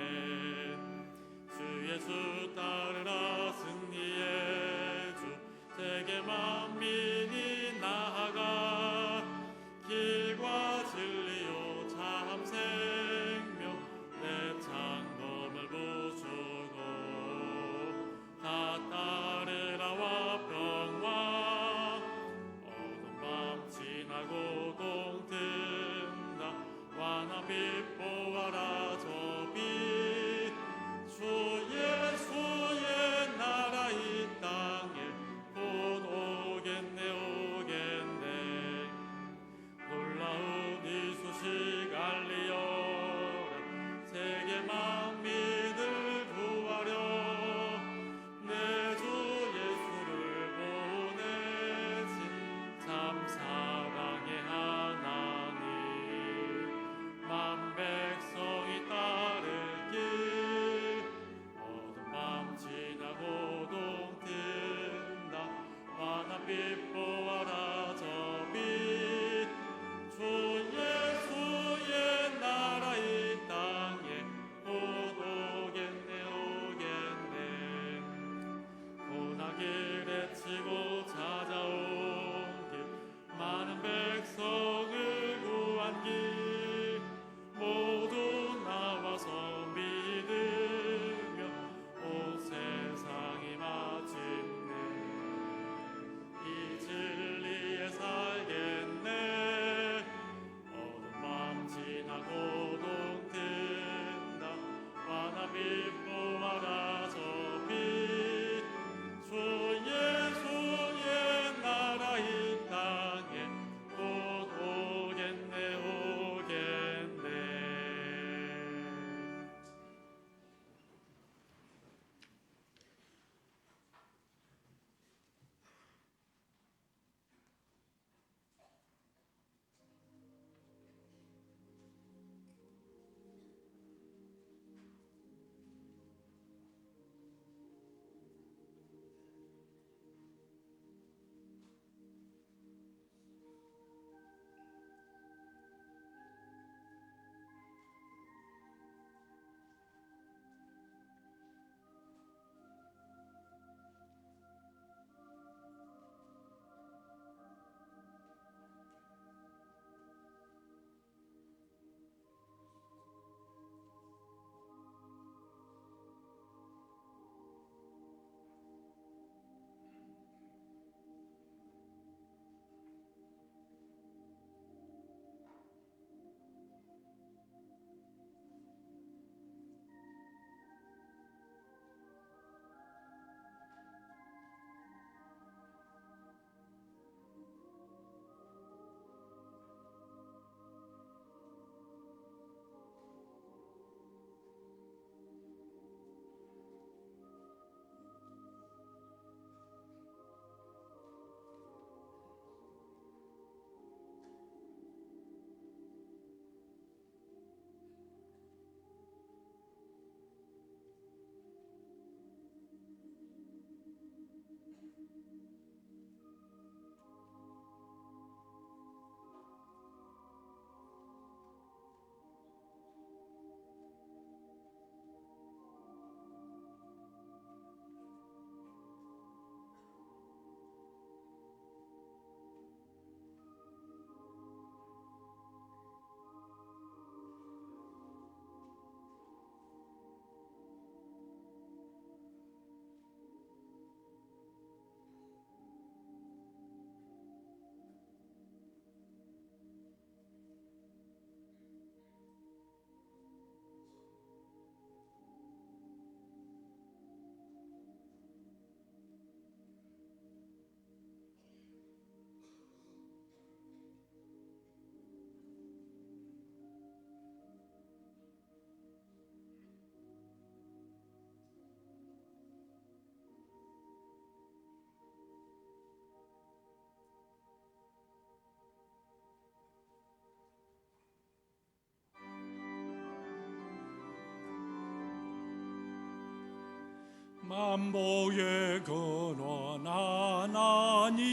Speaker 3: 만복의 근원 하나님,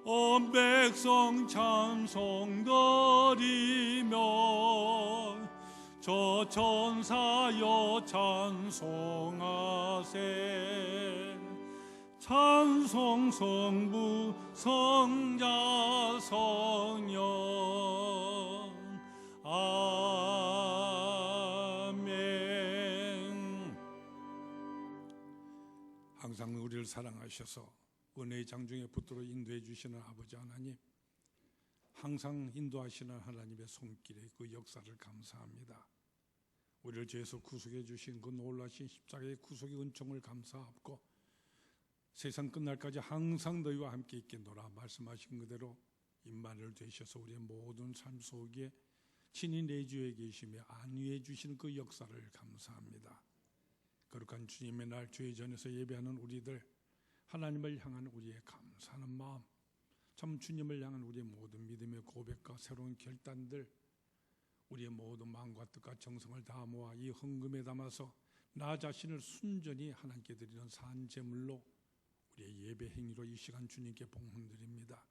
Speaker 3: 온 백성 찬송거리며 저 천사여 찬송하세. 찬송 성부 성자 성령 아멘. 항상 우리를 사랑하셔서 은혜의 장중에 붙들어 인도해 주시는 아버지 하나님, 항상 인도하시는 하나님의 손길에 그 역사를 감사합니다. 우리를 죄에서 구속해 주신 그 놀라신 십자가의 구속의 은총을 감사하고, 세상 끝날까지 항상 너희와 함께 있겠노라 말씀하신 그대로 임마누엘 되셔서 우리의 모든 삶 속에 친히 내주에 계시며 안위해 주시는 그 역사를 감사합니다. 거룩한 주님의 날 주의 전에서 예배하는 우리들, 하나님을 향한 우리의 감사하는 마음, 참 주님을 향한 우리의 모든 믿음의 고백과 새로운 결단들, 우리의 모든 마음과 뜻과 정성을 다 모아 이 헌금에 담아서 나 자신을 순전히 하나님께 드리는 산제물로 우리의 예배 행위로 이 시간 주님께 봉헌드립니다.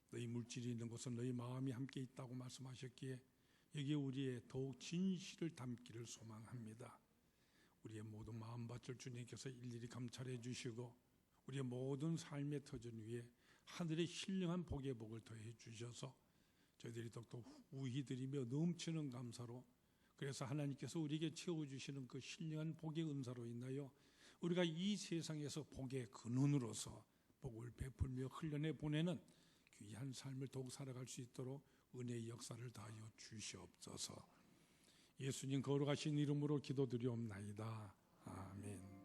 Speaker 3: 너희 물질이 있는 곳은 너희 마음이 함께 있다고 말씀하셨기에 여기에 우리의 더욱 진실을 담기를 소망합니다. 우리의 모든 마음밭을 주님께서 일일이 감찰해 주시고 우리의 모든 삶의 터전 위에 하늘의 신령한 복의 복을 더해 주셔서 저희들이 더욱더 우히 드리며 넘치는 감사로, 그래서 하나님께서 우리에게 채워주시는 그 신령한 복의 은사로 인하여 우리가 이 세상에서 복의 근원으로서 복을 베풀며 흘려내 보내는 귀한 삶을 더욱 살아갈 수 있도록 은혜의 역사를 다하여 주시옵소서. 예수님 거룩하신 이름으로 기도드리옵나이다. 아멘.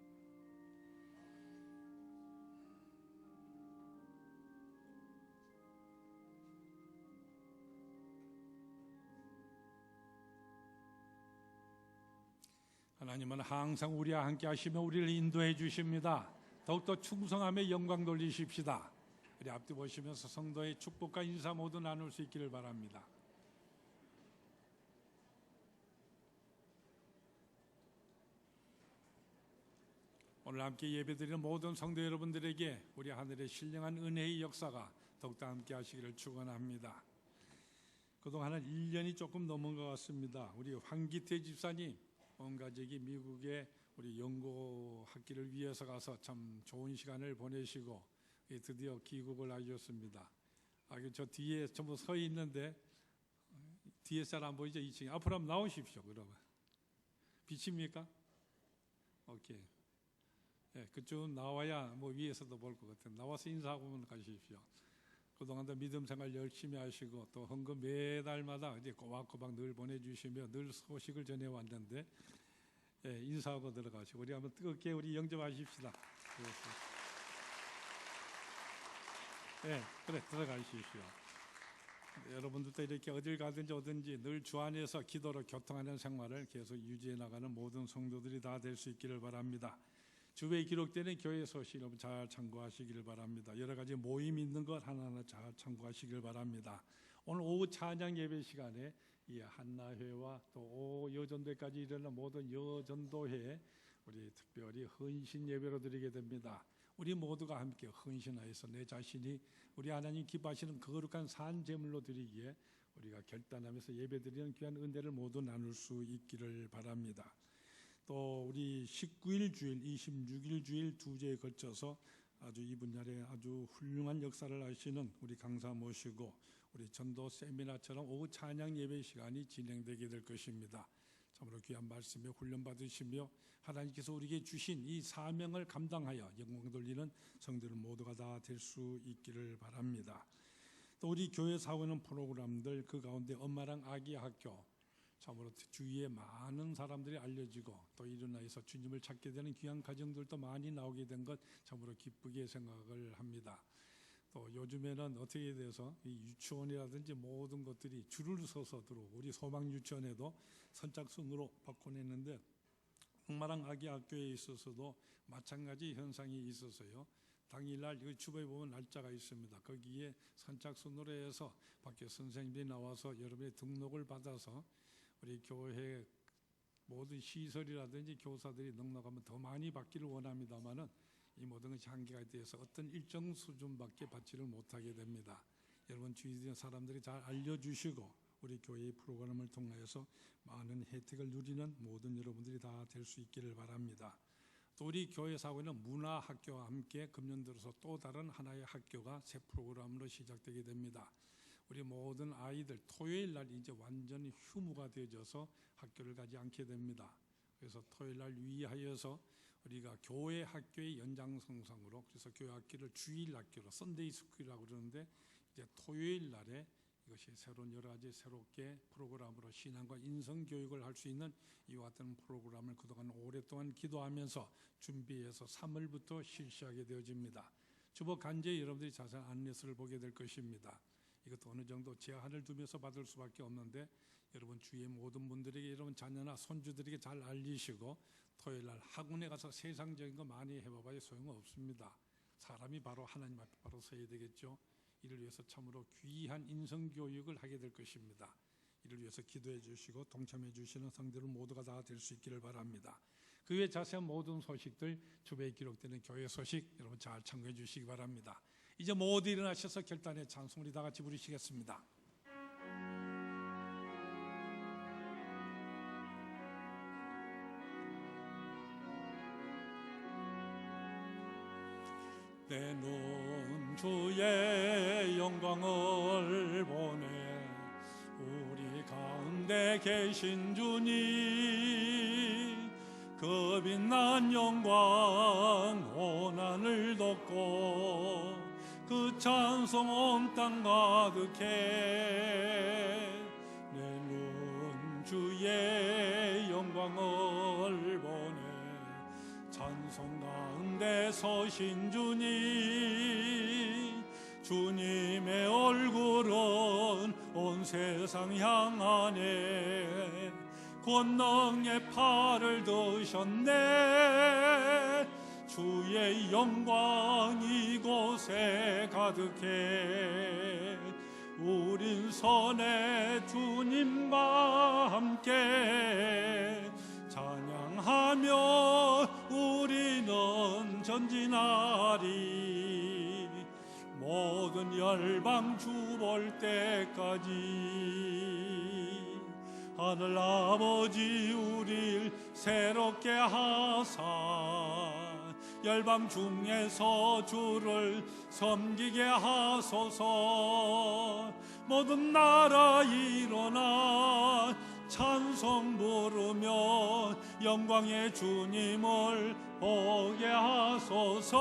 Speaker 3: 하나님은 항상 우리와 함께 하시며 우리를 인도해 주십니다. 더욱더 충성함에 영광 돌리십시다. 우리 앞뒤 보시면서 성도의 축복과 인사 모두 나눌 수 있기를 바랍니다. 오늘 함께 예배드리는 모든 성도 여러분들에게 우리 하늘의 신령한 은혜의 역사가 더욱더 함께 하시기를 축원합니다. 그동안은 1년이 조금 넘은 것 같습니다. 우리 황기태 집사님 온 가족이 미국에 우리 연고 학기를 위해서 가서 참 좋은 시간을 보내시고 드디어 귀국을 하셨습니다. 저 뒤에 전부 서 있는데 뒤에 잘 안 보이죠? 2층에 앞으로 한번 나오십시오. 그러면 비칩니까? 오케이. 네, 그쪽 나와야 뭐 위에서도 볼 것 같아요. 나와서 인사하고 가십시오. 그동안도 믿음 생활 열심히 하시고 또 헌금 매달마다 이제 꼬박꼬박 늘 보내주시며 늘 소식을 전해왔는데, 예, 인사하고 들어가시고 우리 한번 뜨겁게 우리 영접하십시다. 예, 그래 들어가십시오. 여러분들도 이렇게 어딜 가든지 오든지 늘 주 안에서 기도로 교통하는 생활을 계속 유지해 나가는 모든 성도들이 다 될 수 있기를 바랍니다. 주에 기록되는 교회 소식 여러분 잘 참고하시기를 바랍니다. 여러 가지 모임 있는 것 하나하나 잘 참고하시기를 바랍니다. 오늘 오후 찬양 예배 시간에 이 한나회와 또 여전도회까지 일어나는 모든 여전도회 우리 특별히 헌신 예배로 드리게 됩니다. 우리 모두가 함께 헌신하여서 내 자신이 우리 하나님 기뻐하시는 거룩한 산 제물로 드리기에 우리가 결단하면서 예배드리는 귀한 은혜를 모두 나눌 수 있기를 바랍니다. 또 우리 19일 주일, 26일 주일 두 주에 걸쳐서 아주 이 분야에 아주 훌륭한 역사를 하시는 우리 강사 모시고 우리 전도 세미나처럼 오후 찬양 예배 시간이 진행되게 될 것입니다. 참으로 귀한 말씀에 훈련 받으시며 하나님께서 우리에게 주신 이 사명을 감당하여 영광 돌리는 성도들 모두가 다 될 수 있기를 바랍니다. 또 우리 교회 사회는 프로그램들 그 가운데 엄마랑 아기 학교 참으로 주위에 많은 사람들이 알려지고 또 일어나서 주님을 찾게 되는 귀한 가정들도 많이 나오게 된 것 참으로 기쁘게 생각을 합니다. 또 요즘에는 어떻게 돼서 이 유치원이라든지 모든 것들이 줄을 서서 들어오고 우리 소망 유치원에도 선착순으로 바꿔냈는데 엄마랑 아기 학교에 있어서도 마찬가지 현상이 있어서요. 당일날 그 주부에 보면 날짜가 있습니다. 거기에 선착순으로 해서 밖에 선생님들이 나와서 여러분의 등록을 받아서 우리 교회 모든 시설이라든지 교사들이 넉넉하면 더 많이 받기를 원합니다만은 이 모든 것이 한계가 있어서 어떤 일정 수준밖에 받지를 못하게 됩니다. 여러분 주위에 사람들이 잘 알려주시고 우리 교회의 프로그램을 통해서 많은 혜택을 누리는 모든 여러분들이 다 될 수 있기를 바랍니다. 또 우리 교회 사회는 문화학교와 함께 금년 들어서 또 다른 하나의 학교가 새 프로그램으로 시작되게 됩니다. 우리 모든 아이들 토요일 날 이제 완전히 휴무가 되어져서 학교를 가지 않게 됩니다. 그래서 토요일 날 유의하여서 우리가 교회 학교의 연장선상으로 그래서 교회 학교를 주일 학교로 선데이 스쿨이라고 그러는데 이제 토요일 날에 이것이 새로운 여러 가지 새롭게 프로그램으로 신앙과 인성 교육을 할 수 있는 이와 같은 프로그램을 그동안 오랫동안 기도하면서 준비해서 3월부터 실시하게 되어집니다. 주보 간제에 여러분들이 자세한 안내서를 보게 될 것입니다. 이것도 어느 정도 제한을 두면서 받을 수밖에 없는데 여러분 주위의 모든 분들에게 여러분 자녀나 손주들에게 잘 알리시고 토요일 날 학원에 가서 세상적인 거 많이 해봐야 소용없습니다. 사람이 바로 하나님 앞에 바로 서야 되겠죠. 이를 위해서 참으로 귀한 인성교육을 하게 될 것입니다. 이를 위해서 기도해 주시고 동참해 주시는 성도들 모두가 다 될 수 있기를 바랍니다. 그 외 자세한 모든 소식들 주변에 기록되는 교회 소식 여러분 잘 참고해 주시기 바랍니다. 이제 모두 일어나셔서 결단의 찬송 우리 다 같이 부르시겠습니다. 내 눈 주의 영광을 보네 우리 가운데 계신 주님 그 빛난 영광 온 하늘 덮고 그 찬송 온 땅 가득해 내 눈 주의 영광을 보네 찬송 가운데 서신 주님 주님의 얼굴은 온 세상 향하네 권능의 팔을 드셨네 주의 영광 이곳에 가득해 우린 선의 주님과 함께 찬양하며 우리는 전진하리 모든 열방 주 볼 때까지 하늘 아버지 우릴 새롭게 하사 열방 중에서 주를 섬기게 하소서 모든 나라 일어나 찬송 부르며 영광의 주님을 보게 하소서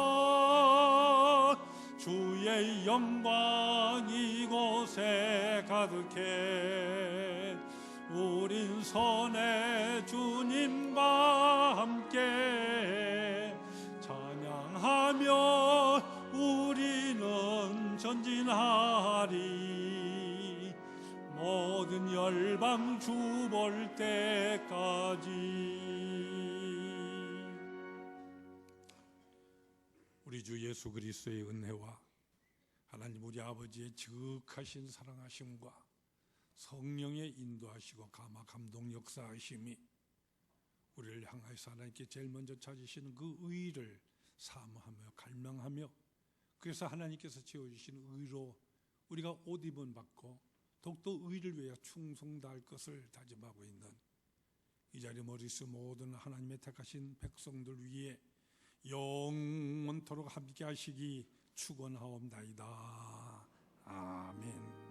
Speaker 3: 주의 영광 이곳에 가득해 우린 선의 주님과 함께 찬양하며 우리는 전진하리 모든 열방 주 볼 때까지 우리 주 예수 그리스도의 은혜와 하나님 우리 아버지의 지극하신 사랑하심과 성령의 인도하시고 감화 감동 역사하심이 우리를 향하여서 하나님께 제일 먼저 찾으시는 그 의를 사모하며 갈망하며, 그래서 하나님께서 지어주신 의로 우리가 옷 입은 받고 더욱더 의를 위하여 충성 다할 것을 다짐하고 있는 이 자리에 머리 숙 모든 하나님의 택하신 백성들 위에 영원토록 함께 하시기 축원하옵나이다. 아멘.